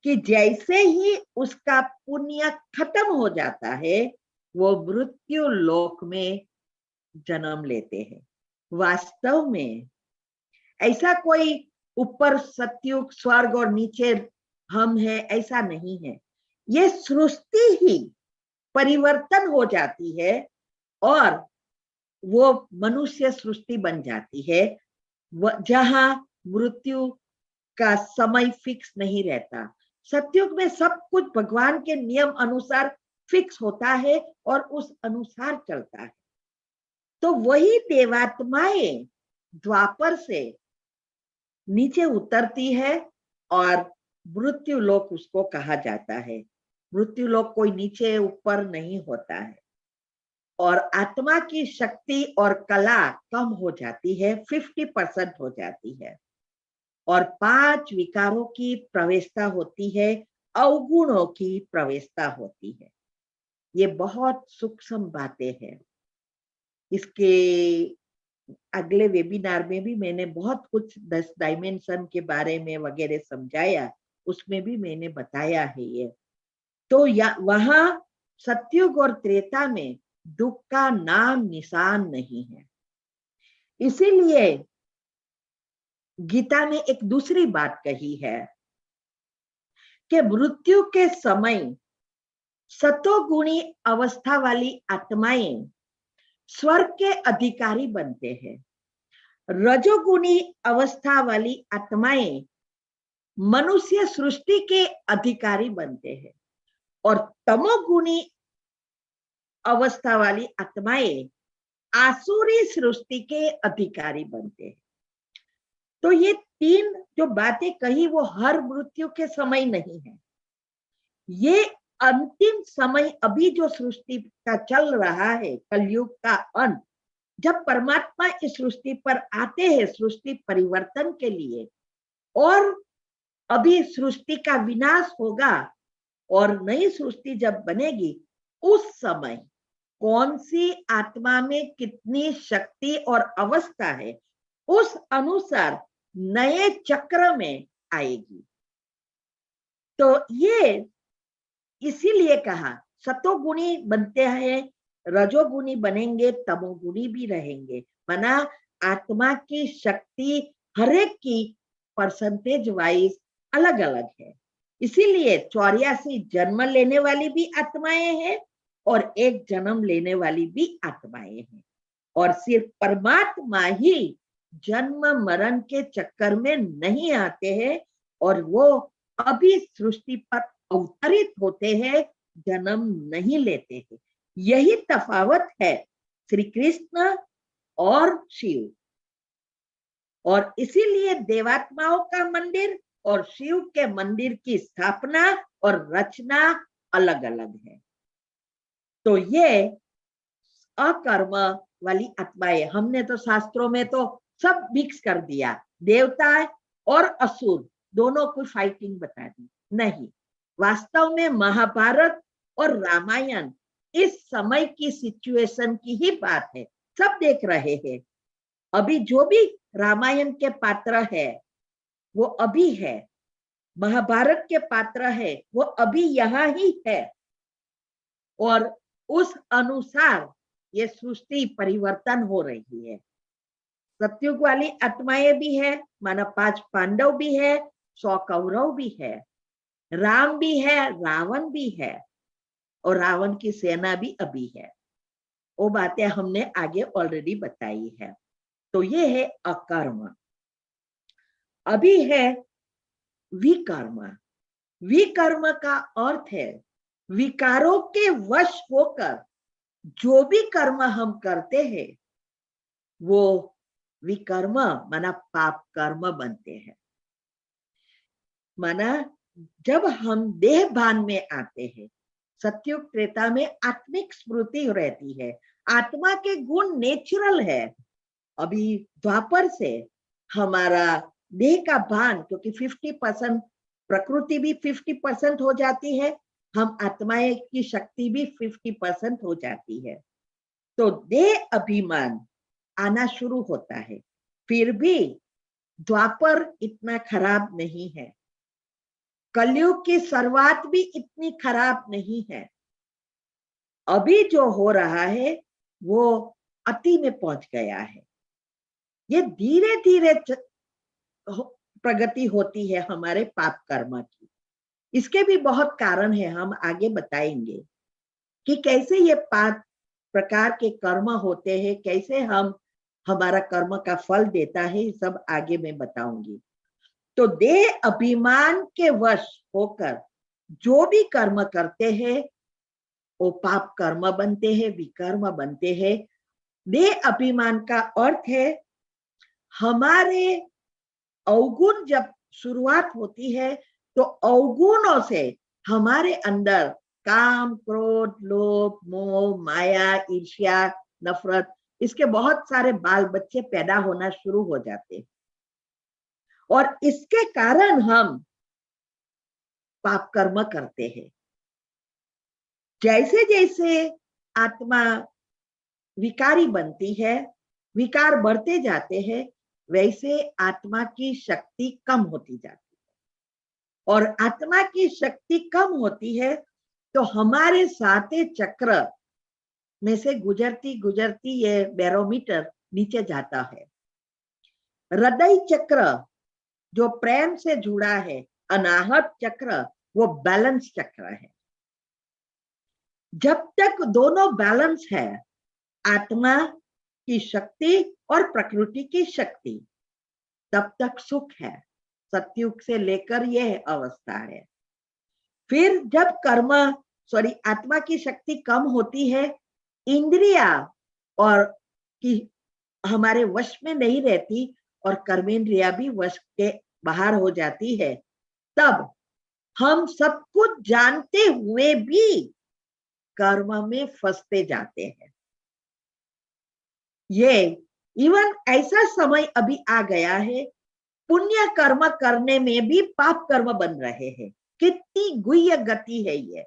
कि जैसे ही उसका पुण्य खत्म हो जाता है वो मृत्यु लोक में जन्म लेते हैं। वास्तव में ऐसा कोई ऊपर सतयुग स्वर्ग और नीचे हम है, ऐसा नहीं है। ये सृष्टि ही परिवर्तन हो जाती है और वो मनुष्य सृष्टि बन जाती है, जहां मृत्यु का समय फिक्स नहीं रहता। सतयुग में सब कुछ भगवान के नियम अनुसार फिक्स होता है और उस अनुसार चलता है। तो वही देवात्माएं द्वापर से नीचे उतरती है और मृत्यु लोक उसको कहा जाता है। मृत्यु लोक कोई नीचे ऊपर नहीं होता है और आत्मा की शक्ति और कला कम हो जाती है, 50% हो जाती है और 5 विकारों की प्रवेशता होती है, अवगुणों की प्रवेशता होती है। ये बहुत सूक्ष्म बातें हैं। इसके अगले वेबिनार में भी मैंने बहुत कुछ 10 डायमेंशन के बारे में वगैरह समझाया, उसमें भी मैंने बताया है ये। तो वहां सतयुग और त्रेता में दुख का नाम निशान नहीं है। इसीलिए गीता ने एक दूसरी बात कही है कि मृत्यु के समय सतोगुणी अवस्था वाली आत्माएं स्वर्ग के अधिकारी बनते हैं, रजोगुणी अवस्था वाली आत्माएं मनुष्य सृष्टि के अधिकारी बनते हैं और तमोगुणी अवस्था वाली आत्माएं आसुरी सृष्टि के अधिकारी बनते हैं। तो ये 3 जो बातें कही वो हर मृत्यु के समय नहीं है, ये अंतिम समय अभी जो सृष्टि का चल रहा है, कलयुग का अंत, जब परमात्मा इस सृष्टि पर आते हैं सृष्टि परिवर्तन के लिए और अभी सृष्टि का विनाश होगा और नई सृष्टि जब बनेगी, उस समय कौन सी आत्मा में कितनी शक्ति और अवस्था है उस अनुसार नए चक्र में आएगी। तो ये इसीलिए कहा सतोगुणी बनते हैं, रजोगुणी बनेंगे, तमोगुणी भी रहेंगे। माना आत्मा की शक्ति हर एक की परसेंटेज वाइज अलग अलग है। इसीलिए 84 जन्म लेने वाली भी आत्माएं हैं और 1 जन्म लेने वाली भी आत्माएं हैं और सिर्फ परमात्मा ही जन्म मरण के चक्कर में नहीं आते हैं और वो अभी सृष्टि पर अवतरित होते हैं, जन्म नहीं लेते हैं। यही तफावत है श्री कृष्ण और शिव। और इसीलिए देवात्माओं का मंदिर और शिव के मंदिर की स्थापना और रचना अलग अलग है। तो ये अकर्म वाली आत्माएं, हमने तो शास्त्रों में तो सब मिक्स कर दिया, देवता और असुर दोनों को फाइटिंग बता दी। नहीं, वास्तव में महाभारत और रामायण इस समय की सिचुएशन की ही बात है। सब देख रहे हैं, अभी जो भी रामायण के पात्र है वो अभी है, महाभारत के पात्र है वो अभी यहाँ ही है और उस अनुसार ये सृष्टि परिवर्तन हो रही है। सतयुग वाली आत्माएं भी है, माना 5 पांडव भी है, 100 कौरव भी है, राम भी है, रावण भी है और रावण की सेना भी अभी है। वो बातें हमने आगे ऑलरेडी बताई है। तो ये है अकर्म। अभी है विकर्म। विकर्म का अर्थ है विकारों के वश होकर जो भी कर्म हम करते हैं वो विकर्म माना पाप कर्म बनते हैं। माना जब हम देह भान में आते हैं, सतयुग त्रेता में आत्मिक स्मृति रहती है, आत्मा के गुण नेचुरल है। अभी द्वापर से हमारा देह का भान, क्योंकि 50% प्रकृति भी 50% हो जाती है, हम आत्माएं की शक्ति भी 50% हो जाती है। तो देह अभिमान आना शुरू होता है। फिर भी द्वापर इतना खराब नहीं है, कलयुग की शुरुआत भी इतनी खराब नहीं है। अभी जो हो रहा है वो अति में पहुंच गया है। ये धीरे धीरे प्रगति होती है हमारे पाप कर्म की। इसके भी बहुत कारण है, हम आगे बताएंगे कि कैसे ये 5 प्रकार के कर्म होते हैं, कैसे हम हमारा कर्म का फल देता है, सब आगे मैं बताऊंगी। तो देह अभिमान के वश होकर जो भी कर्म करते हैं वो पाप कर्म बनते हैं, विकर्म बनते हैं। देह अभिमान का अर्थ है हमारे अवगुण जब शुरुआत होती है तो अवगुणों से हमारे अंदर काम, क्रोध, लोभ, मोह, माया, ईर्ष्या, नफरत, इसके बहुत सारे बाल बच्चे पैदा होना शुरू हो जाते हैं और इसके कारण हम पाप कर्म करते हैं। जैसे जैसे आत्मा विकारी बनती है, विकार बढ़ते जाते हैं, वैसे आत्मा की शक्ति कम होती जाती है और आत्मा की शक्ति कम होती है तो हमारे साते चक्र में से गुजरती गुजरती ये बैरोमीटर नीचे जाता है। हृदय चक्र जो प्रेम से जुड़ा है, अनाहत चक्र वो बैलेंस चक्र है। जब तक दोनों बैलेंस है, आत्मा की शक्ति और प्रकृति की शक्ति, तब तक सुख है। सतयुग से लेकर यह अवस्था है। फिर जब आत्मा की शक्ति कम होती है, इंद्रिया और की हमारे वश में नहीं रहती और कर्मेंद्रिया भी वश के बाहर हो जाती है, तब हम सब कुछ जानते हुए भी कर्म में फंसते जाते हैं। ये इवन ऐसा समय अभी आ गया है, पुण्य कर्म करने में भी पाप कर्म बन रहे हैं। कितनी गुह्य गति है ये।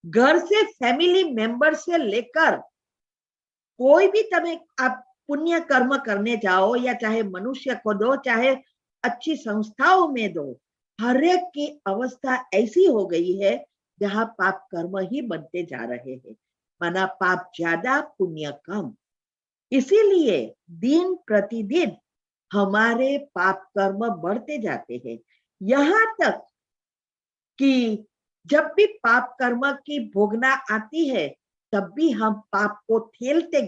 घर से, फैमिली मेंबर से लेकर कोई भी आप पुण्य कर्म करने जाओ, या चाहे मनुष्य को दो, चाहे अच्छी संस्थाओं में दो, हर एक की अवस्था ऐसी हो गई है जहां पाप कर्म ही बनते जा रहे हैं। माना पाप ज्यादा, पुण्य कम। इसीलिए दिन प्रतिदिन हमारे पाप कर्म बढ़ते जाते हैं, यहां तक कि जब भी पाप कर्म की भोगना आती है तब भी हम पाप को ठेलते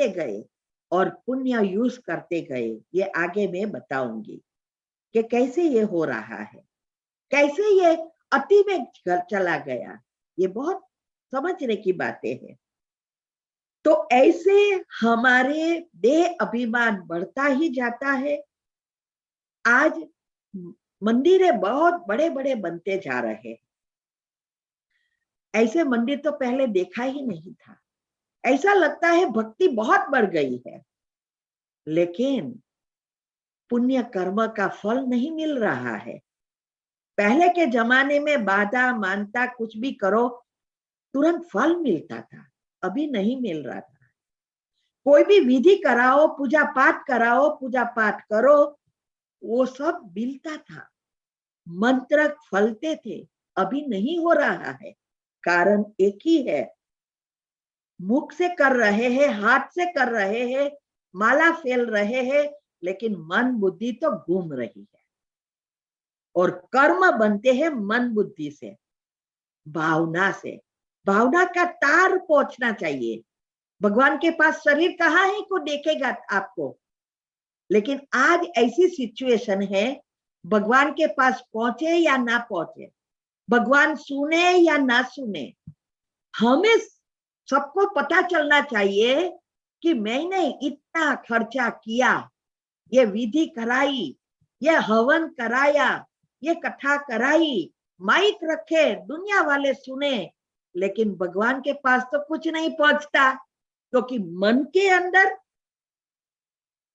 गए और पुण्य यूज करते गए। ये आगे मैं बताऊंगी कि कैसे ये हो रहा है, कैसे ये अति में चला गया। ये बहुत समझने की बातें हैं। तो ऐसे हमारे देह अभिमान बढ़ता ही जाता है। आज मंदिरें बहुत बड़े बड़े बनते जा रहे हैं। ऐसे मंदिर तो पहले देखा ही नहीं था। ऐसा लगता है भक्ति बहुत बढ़ गई है, लेकिन पुण्य कर्म का फल नहीं मिल रहा है। पहले के जमाने में बाधा मानता कुछ भी करो तुरंत फल मिलता था, अभी नहीं मिल रहा था। कोई भी विधि कराओ, पूजा पाठ कराओ, पूजा पाठ करो, वो सब मिलता था, मंत्र फलते थे, अभी नहीं हो रहा है। कारण एक ही है, मुख से कर रहे हैं, हाथ से कर रहे हैं, माला फेल रहे हैं, लेकिन मन बुद्धि तो घूम रही है। और कर्म बनते हैं मन बुद्धि से, भावना से। भावना का तार पहुंचना चाहिए। भगवान के पास शरीर कहाँ है को देखेगा आपको, लेकिन आज ऐसी सिचुएशन है, भगवान के पास पहुंचे या ना पहुंचे, भगवान सुने या ना सुने, हमें सबको पता चलना चाहिए कि मैंने इतना खर्चा किया, ये विधि कराई, ये हवन कराया, ये कथा कराई, माइक रखे, दुनिया वाले सुने, लेकिन भगवान के पास तो कुछ नहीं पहुंचता, क्योंकि मन के अंदर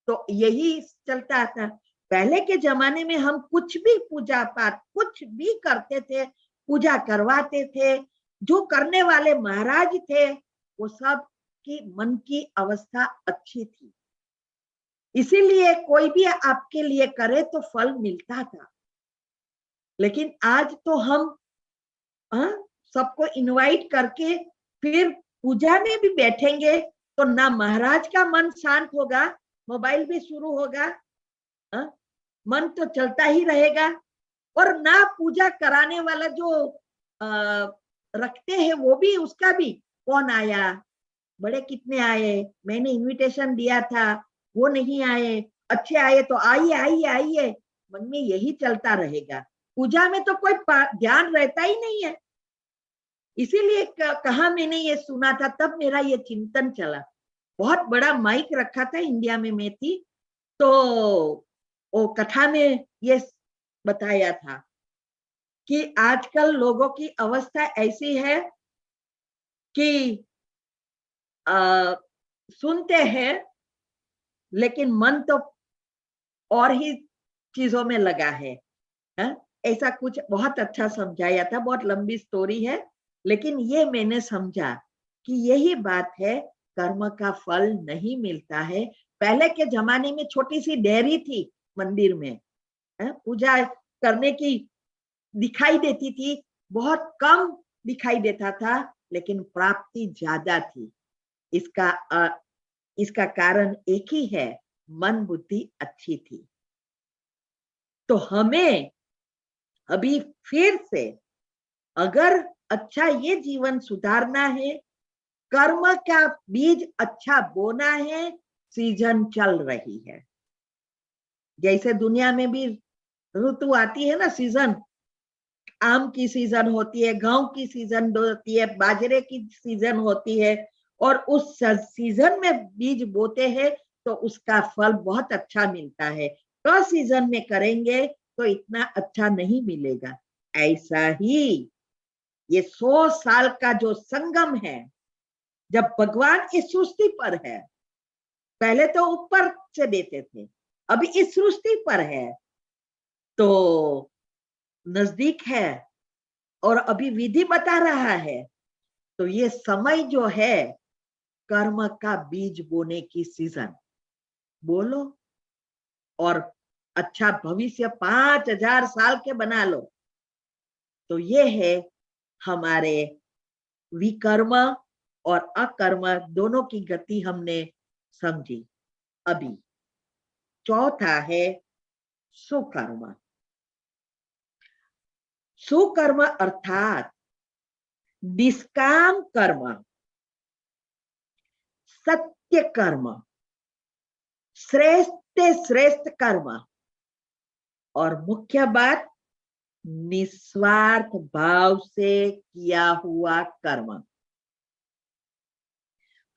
तो यही चलता था। पहले के जमाने में हम कुछ भी पूजा पाठ कुछ भी करते थे, पूजा करवाते थे, जो करने वाले महाराज थे वो सब की मन की अवस्था अच्छी थी, इसीलिए कोई भी आपके लिए करे तो फल मिलता था। लेकिन आज तो हम सबको इनवाइट करके फिर पूजा में भी बैठेंगे तो ना महाराज का मन शांत होगा, मोबाइल भी शुरू होगा, मन तो चलता ही रहेगा, और ना पूजा कराने वाला जो रखते हैं वो भी, उसका भी कौन आया, बड़े कितने आए, मैंने इनविटेशन दिया था वो नहीं आए, अच्छे आए तो आइए आइए आइए, मन में यही चलता रहेगा। पूजा में तो कोई ध्यान रहता ही नहीं है। इसीलिए कहा मैंने ये सुना था, तब मेरा ये चिंतन चला। बहुत बड़ा माइक रखा था, इंडिया में मैं थी, तो वो कथा में ये बताया था कि आजकल लोगों की अवस्था ऐसी है कि सुनते हैं लेकिन मन तो और ही चीजों में लगा है। ऐसा कुछ बहुत अच्छा समझाया था। बहुत लंबी स्टोरी है, लेकिन ये मैंने समझा कि यही बात है, कर्म का फल नहीं मिलता है। पहले के जमाने में छोटी सी डेयरी थी मंदिर में, पूजा करने की दिखाई देती थी, बहुत कम दिखाई देता था, लेकिन प्राप्ति ज्यादा थी। इसका कारण एक ही है, मन बुद्धि अच्छी थी। तो हमें अभी फिर से अगर अच्छा ये जीवन सुधारना है, कर्म का बीज अच्छा बोना है, सीजन चल रही है। जैसे दुनिया में भी ऋतु आती है ना, सीजन, आम की सीजन होती है, गेहूं की सीजन होती है, बाजरे की सीजन होती है, और उस सीजन में बीज बोते हैं तो उसका फल बहुत अच्छा मिलता है। तो सीजन में करेंगे तो इतना अच्छा नहीं मिलेगा। ऐसा ही ये 100 साल का जो संगम है, जब भगवान इस सृष्टि पर है, पहले तो ऊपर से देते थे, अभी इस सृष्टि पर है तो नजदीक है और अभी विधि बता रहा है। तो ये समय जो है कर्म का बीज बोने की सीजन, बोलो और अच्छा भविष्य 5000 साल के बना लो। तो ये है हमारे विकर्म और अकर्म दोनों की गति हमने समझी। अभी चौथा है सुकर्म। सुकर्म अर्थात निष्काम कर्म, सत्य कर्म, श्रेष्ठ श्रेष्ठ कर्म, और मुख्य बात निस्वार्थ भाव से किया हुआ कर्म।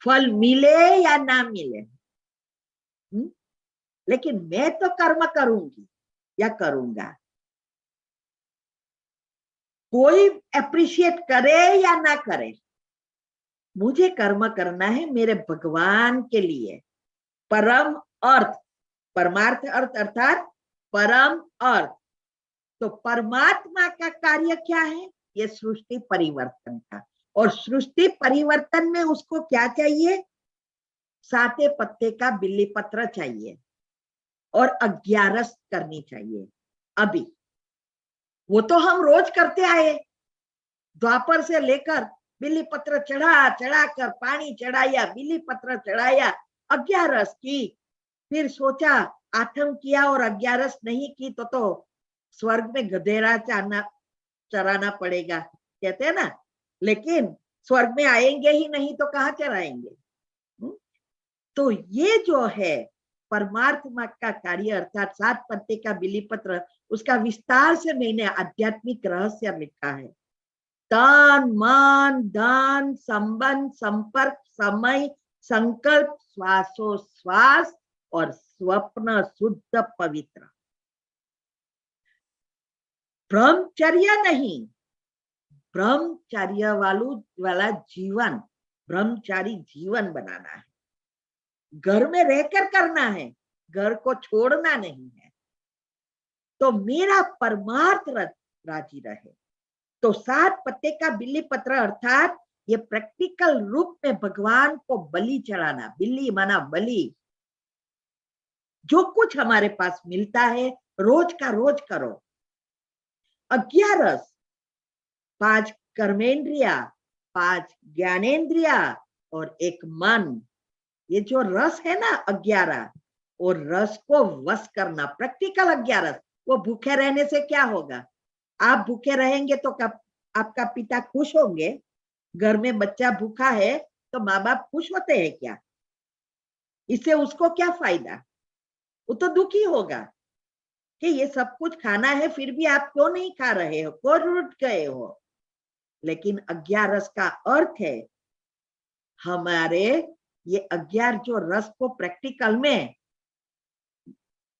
फल मिले या ना मिले, लेकिन मैं तो कर्म करूंगी या करूंगा। कोई अप्रिशिएट करे या ना करे, मुझे कर्म करना है मेरे भगवान के लिए। परम अर्थ, परमार्थ अर्थ अर्थात परम अर्थ। तो परमात्मा का कार्य क्या है? ये सृष्टि परिवर्तन का। और सृष्टि परिवर्तन में उसको क्या चाहिए? 7 पत्ते का बिल्ली पत्र चाहिए और 11 करनी चाहिए। अभी वो तो हम रोज करते आए, द्वापर से लेकर बिल्ली पत्र चढ़ा चढ़ा कर पानी चढ़ाया, बिल्ली पत्र चढ़ाया, 11 की। फिर सोचा आठम किया और 11 नहीं की तो स्वर्ग में गधेरा चराना पड़ेगा, कहते हैं ना। लेकिन स्वर्ग में आएंगे ही नहीं तो कहाँ चराएंगे? तो ये जो है परमात्मा का कार्य अर्थात 7 पत्ते का बिल्ली पत्र, उसका विस्तार से मैंने आध्यात्मिक रहस्य लिखा है। तन मन धन संबंध संपर्क समय संकल्प श्वासोश्वास और स्वप्न शुद्ध पवित्र। ब्रह्मचर्य नहीं, ब्रह्मचर्य वाला जीवन, ब्रह्मचारी जीवन बनाना है। घर में रहकर करना है, घर को छोड़ना नहीं है। तो मेरा परमार्थ राजी रहे। तो 7 पत्ते का बिल्ली पत्र अर्थात ये प्रैक्टिकल रूप में भगवान को बलि चढ़ाना। बिल्ली माना बलि। जो कुछ हमारे पास मिलता है रोज का रोज करो। 11 5 कर्मेंद्रिया, 5 ज्ञानेंद्रिया और 1 मन। ये जो रस है ना 11, और रस को वश करना, प्रैक्टिकल 11। वो भूखे रहने से क्या होगा? आप भूखे रहेंगे तो आपका पिता खुश होंगे? घर में बच्चा भूखा है तो माँ बाप खुश होते हैं क्या? इससे उसको क्या फायदा? वो तो दुखी होगा। कि ये सब कुछ खाना है, फिर भी आप क्यों नहीं खा रहे हो, क्यों रुठ गए हो। लेकिन अज्ञान रस का अर्थ है हमारे ये अज्ञान जो रस को प्रैक्टिकल में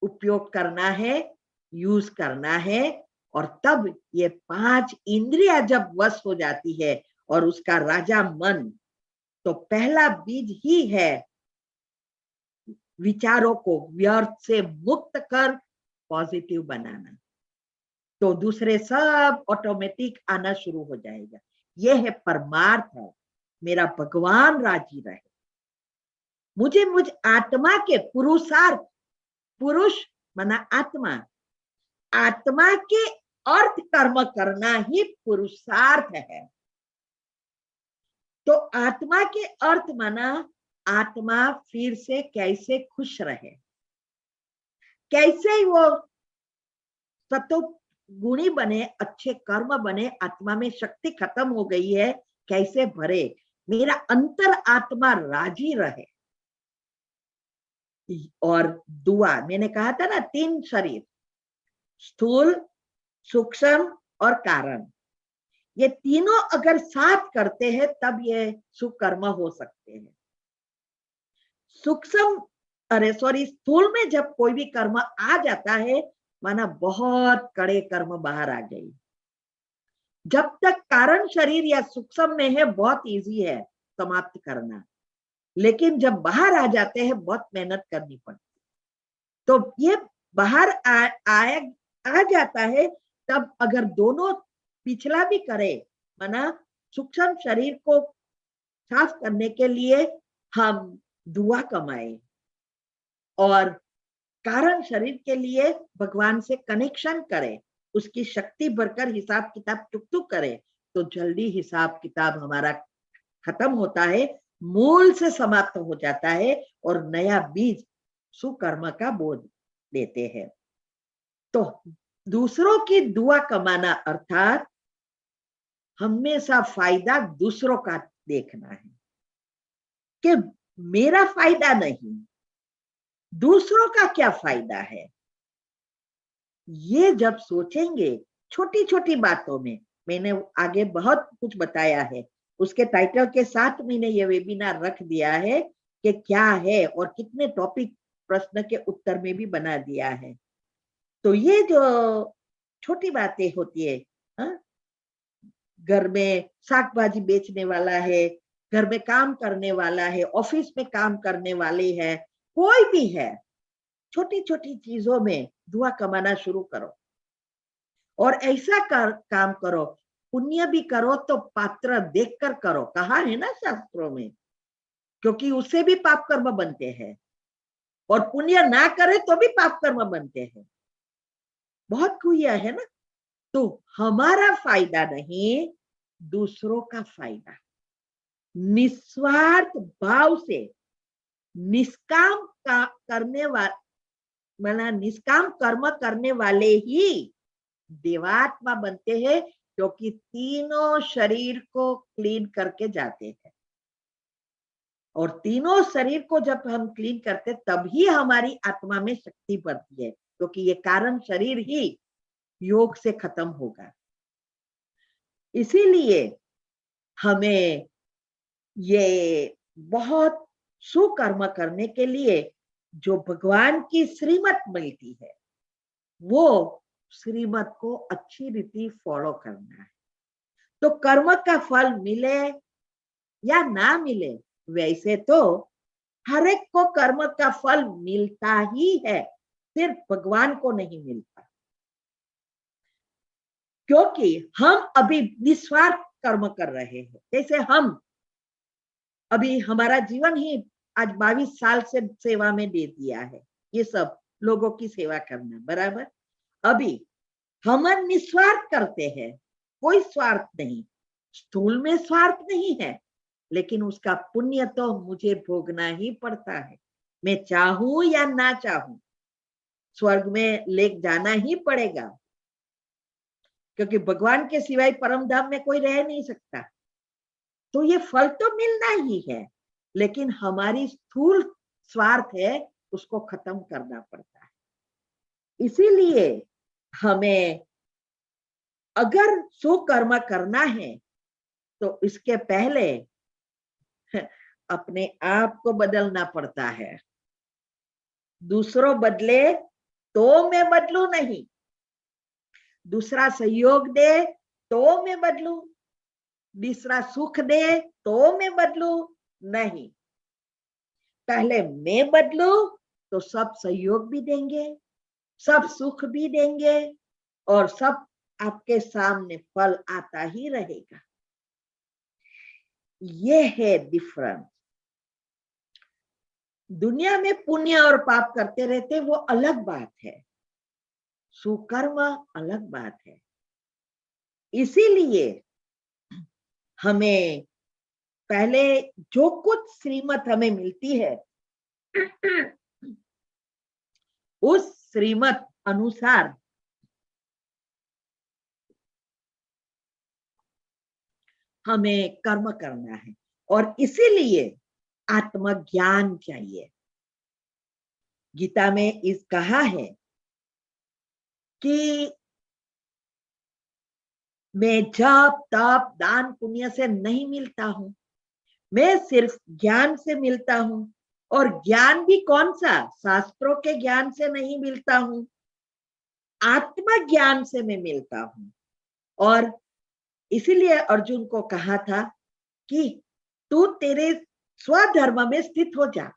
उपयोग करना है, यूज करना है, और तब ये 5 इंद्रियां जब वश हो जाती है और उसका राजा मन, तो पहला बीज ही है विचारों को व्यर्थ से मुक्त कर पॉजिटिव बनाना, तो दूसरे सब ऑटोमेटिक आना शुरू हो जाएगा। यह है परमार्थ है, मेरा भगवान राजी रहे, मुझ आत्मा के पुरुषार्थ, पुरुष माना आत्मा, आत्मा के अर्थ कर्म करना ही पुरुषार्थ है। तो आत्मा के अर्थ माना आत्मा फिर से कैसे खुश रहे, कैसे वो सतो गुणी बने, अच्छे कर्म बने, आत्मा में शक्ति खत्म हो गई है, कैसे भरे, मेरा अंतर आत्मा राजी रहे। और दुआ, मैंने कहा था ना 3 शरीर, स्थूल, सूक्ष्म और कारण, ये तीनों अगर साथ करते हैं तब ये सुकर्म हो सकते हैं। स्थूल में जब कोई भी कर्म आ जाता है माना बहुत कड़े कर्म बाहर आ गई। जब तक कारण शरीर या सूक्ष्म में है बहुत इजी है समाप्त करना, लेकिन जब बाहर आ जाते हैं बहुत मेहनत करनी पड़ती। तो ये बाहर आ जाता है, तब अगर दोनों पिछला भी करे, माना सूक्ष्म शरीर को साफ करने के लिए हम दुआ कमाए और कारण शरीर के लिए भगवान से कनेक्शन करे, उसकी शक्ति बढ़कर हिसाब किताब टुक करे, तो जल्दी हिसाब किताब हमारा खत्म होता है, मूल से समाप्त हो जाता है और नया बीज सुकर्म का बोध देते हैं। तो दूसरों की दुआ कमाना अर्थात हमेशा फायदा दूसरों का देखना है, कि मेरा फायदा नहीं, दूसरों का क्या फायदा है। ये जब सोचेंगे छोटी छोटी बातों में, मैंने आगे बहुत कुछ बताया है, उसके टाइटल के साथ मैंने ये वेबिनार रख दिया है कि क्या है, और कितने टॉपिक प्रश्न के उत्तर में भी बना दिया है। तो ये जो छोटी बातें होती है, घर में साग भाजी बेचने वाला है, घर में काम करने वाला है, ऑफिस में काम करने वाले हैं, कोई भी है, छोटी छोटी चीजों में दुआ कमाना शुरू करो और ऐसा काम करो, पुण्य भी करो तो पात्र देखकर करो, कहा है ना शास्त्रों में, क्योंकि उससे भी पाप कर्म बनते हैं, और पुण्य ना करे तो भी पाप कर्म बनते हैं, बहुत कुया है ना। तो हमारा फायदा नहीं, दूसरों का फायदा, निस्वार्थ भाव से निष्काम करने वाला, निष्काम कर्म करने वाले ही देवात्मा बनते हैं, क्योंकि तीनों शरीर को क्लीन करके जाते हैं, और तीनों शरीर को जब हम क्लीन करते तभी हमारी आत्मा में शक्ति बढ़ती है, क्योंकि ये कारण शरीर ही योग से खत्म होगा। इसीलिए हमें ये बहुत सुकर्म करने के लिए जो भगवान की श्रीमत मिलती है, वो श्रीमत को अच्छी रीति फॉलो करना है। तो कर्म का फल मिले या ना मिले, वैसे तो हर एक को कर्म का फल मिलता ही है, सिर्फ भगवान को नहीं मिलता, क्योंकि हम अभी निस्वार्थ कर्म कर रहे हैं। जैसे हम अभी हमारा जीवन ही आज 22 साल से सेवा में दे दिया है, ये सब लोगों की सेवा करना, बराबर। अभी हम निस्वार्थ करते हैं, कोई स्वार्थ नहीं, स्थूल में स्वार्थ नहीं है, लेकिन उसका पुण्य तो मुझे भोगना ही पड़ता है, मैं चाहूं या ना चाहूं, स्वर्ग में ले जाना ही पड़ेगा, क्योंकि भगवान के सिवाय परम धाम में कोई रह नहीं सकता। तो ये फल तो मिलना ही है, लेकिन हमारी स्थूल स्वार्थ है, उसको खत्म करना पड़ता है। इसीलिए हमें अगर सुकर्म करना है तो इसके पहले अपने आप को बदलना पड़ता है। दूसरों बदले तो मैं बदलू नहीं, दूसरा सहयोग दे तो मैं बदलू, दूसरा सुख दे तो मैं बदलू नहीं। पहले मैं बदलू तो सब सहयोग भी देंगे, सब सुख भी देंगे और सब आपके सामने फल आता ही रहेगा। ये है डिफरेंस। दुनिया में पुण्य और पाप करते रहते वो अलग बात है, सुकर्म अलग बात है। इसीलिए हमें पहले जो कुछ श्रीमत हमें मिलती है उस श्रीमत अनुसार हमें कर्म करना है और इसीलिए आत्मज्ञान चाहिए। गीता में इस कहा है कि मैं जप तप दान पुण्य से नहीं मिलता हूं, मैं सिर्फ ज्ञान से मिलता हूं। और ज्ञान भी कौन सा? शास्त्रों के ज्ञान से नहीं मिलता हूं, आत्मज्ञान से मैं मिलता हूं। और इसीलिए अर्जुन को कहा था कि तू तेरे स्वधर्म में स्थित हो जा,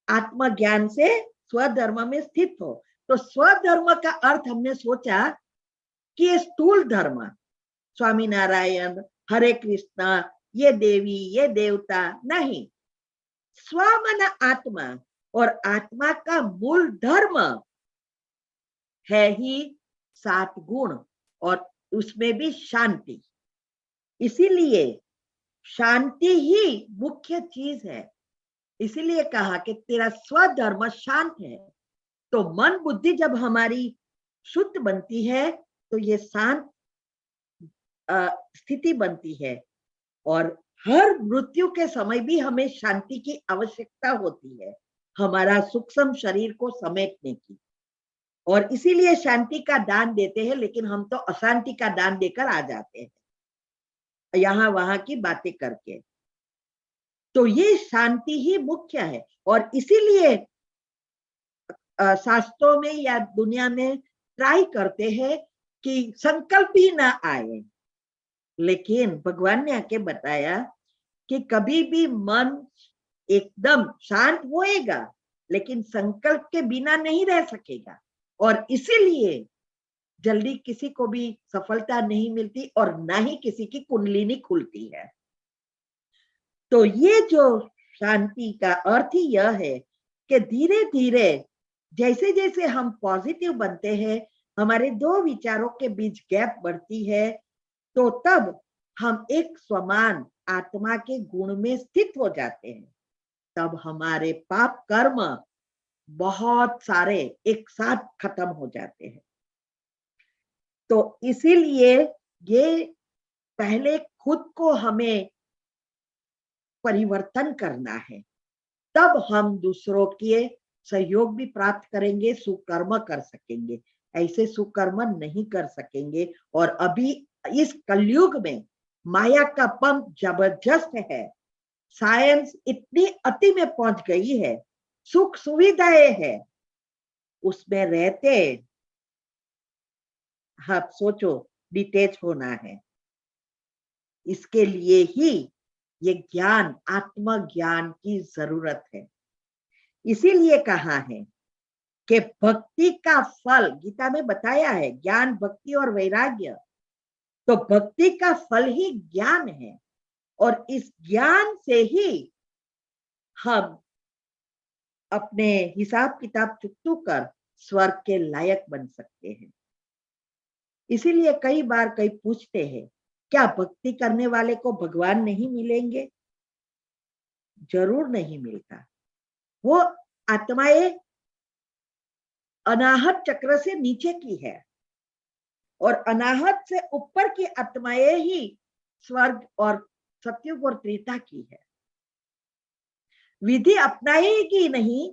आत्मज्ञान से स्वधर्म में स्थित हो। तो स्वधर्म का अर्थ हमने सोचा कि ये स्थूल धर्म, स्वामी नारायण, हरे कृष्णा, ये देवी ये देवता नहीं, स्व मन आत्मा। और आत्मा का मूल धर्म है ही 7 गुण और उसमें भी शांति। इसीलिए शांति ही मुख्य चीज है। इसीलिए कहा कि तेरा स्वधर्म शांत है। तो मन बुद्धि जब हमारी शुद्ध बनती है तो ये शांत स्थिति बनती है। और हर मृत्यु के समय भी हमें शांति की आवश्यकता होती है, हमारा सूक्ष्म शरीर को समेटने की। और इसीलिए शांति का दान देते हैं, लेकिन हम तो अशांति का दान देकर आ जाते हैं यहां वहां की बातें करके। तो ये शांति ही मुख्य है। और इसीलिए शास्त्रों में या दुनिया में ट्राई करते हैं कि संकल्प ही ना आए, लेकिन भगवान ने आके बताया कि कभी भी मन एकदम शांत होएगा लेकिन संकल्प के बिना नहीं रह सकेगा। और इसीलिए जल्दी किसी को भी सफलता नहीं मिलती और ना ही किसी की कुंडलिनी खुलती है। तो ये जो शांति का अर्थ ही यह है कि धीरे धीरे जैसे जैसे हम पॉजिटिव बनते हैं, हमारे 2 विचारों के बीच गैप बढ़ती है, तो तब हम एक समान आत्मा के गुण में स्थित हो जाते हैं। तब हमारे पाप कर्म बहुत सारे एक साथ खत्म हो जाते हैं। तो इसीलिए ये पहले खुद को हमें परिवर्तन करना है, तब हम दूसरों के सहयोग भी प्राप्त करेंगे, सुकर्म कर सकेंगे। ऐसे सुकर्म नहीं कर सकेंगे। और अभी इस कलयुग में माया का पंप जबरदस्त है, साइंस इतनी अति में पहुंच गई है, सुख सुविधाएं है, उसमें रहते आप सोचो डिटेच होना है। इसके लिए ही ये ज्ञान, आत्मज्ञान की जरूरत है। इसीलिए कहा है कि भक्ति का फल गीता में बताया है, ज्ञान भक्ति और वैराग्य। तो भक्ति का फल ही ज्ञान है और इस ज्ञान से ही हम अपने हिसाब किताब चुकतू कर स्वर्ग के लायक बन सकते हैं। इसीलिए कई बार कई पूछते हैं, क्या भक्ति करने वाले को भगवान नहीं मिलेंगे? जरूर नहीं मिलता। वो आत्माएं अनाहत चक्र से नीचे की है और अनाहत से ऊपर की आत्माएं ही स्वर्ग और सतयुग और त्रेता की है। विधि अपनाएगी नहीं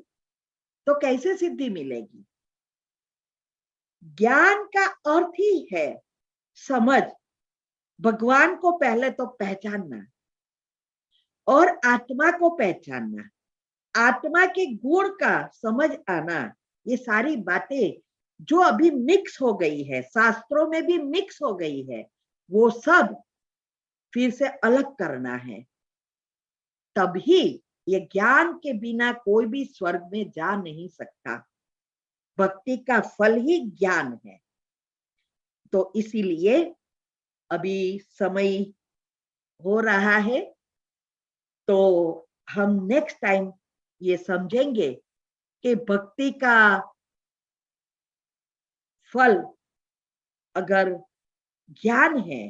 तो कैसे सिद्धि मिलेगी? ज्ञान का अर्थ ही है समझ, भगवान को पहले तो पहचानना और आत्मा को पहचानना, आत्मा के गुण का समझ आना। ये सारी बातें जो अभी मिक्स हो गई है, शास्त्रों में भी मिक्स हो गई है, वो सब फिर से अलग करना है। तभी ये ज्ञान के बिना कोई भी स्वर्ग में जा नहीं सकता। भक्ति का फल ही ज्ञान है। तो इसीलिए अभी समय हो रहा है, तो हम नेक्स्ट टाइम ये समझेंगे कि भक्ति का फल अगर ज्ञान है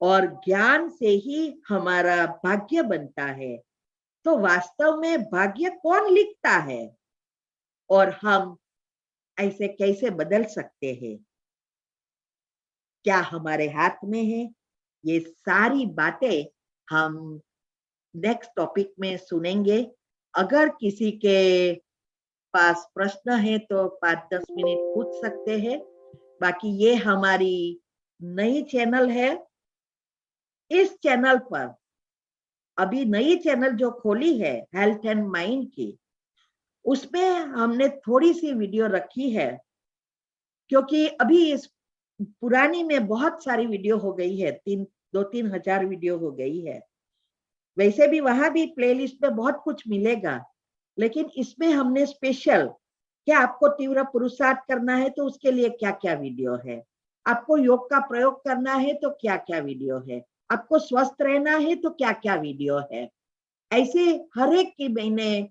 और ज्ञान से ही हमारा भाग्य बनता है, तो वास्तव में भाग्य कौन लिखता है और हम ऐसे कैसे बदल सकते हैं? क्या हमारे हाथ में है? ये सारी बातें हम नेक्स्ट टॉपिक में सुनेंगे। अगर किसी के पास प्रश्न है तो 5-10 मिनट पूछ सकते हैं। बाकी ये हमारी नई चैनल है। इस चैनल पर अभी नई चैनल जो खोली है हेल्थ एंड माइंड की, उसमें हमने थोड़ी सी वीडियो रखी है, क्योंकि अभी इस पुरानी में बहुत सारी वीडियो हो गई है, 2-3 हजार वीडियो हो गई है। वैसे भी वहां भी प्लेलिस्ट में बहुत कुछ मिलेगा, लेकिन इसमें हमने स्पेशल, क्या आपको तीव्र पुरुषार्थ करना है तो उसके लिए क्या क्या वीडियो है, आपको योग का प्रयोग करना है तो क्या क्या वीडियो है, आपको स्वस्थ रहना है तो क्या क्या वीडियो है, ऐसे हर एक की मैंने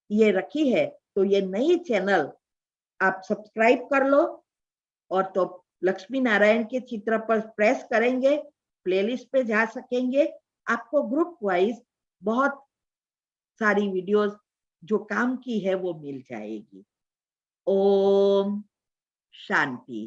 ये रखी है। तो ये नई चैनल आप सब्सक्राइब कर लो, और तो लक्ष्मी नारायण के चित्र पर प्रेस करेंगे, प्लेलिस्ट पे जा सकेंगे। आपको ग्रुप वाइज बहुत सारी वीडियोस जो काम की है वो मिल जाएगी। ओम शांति।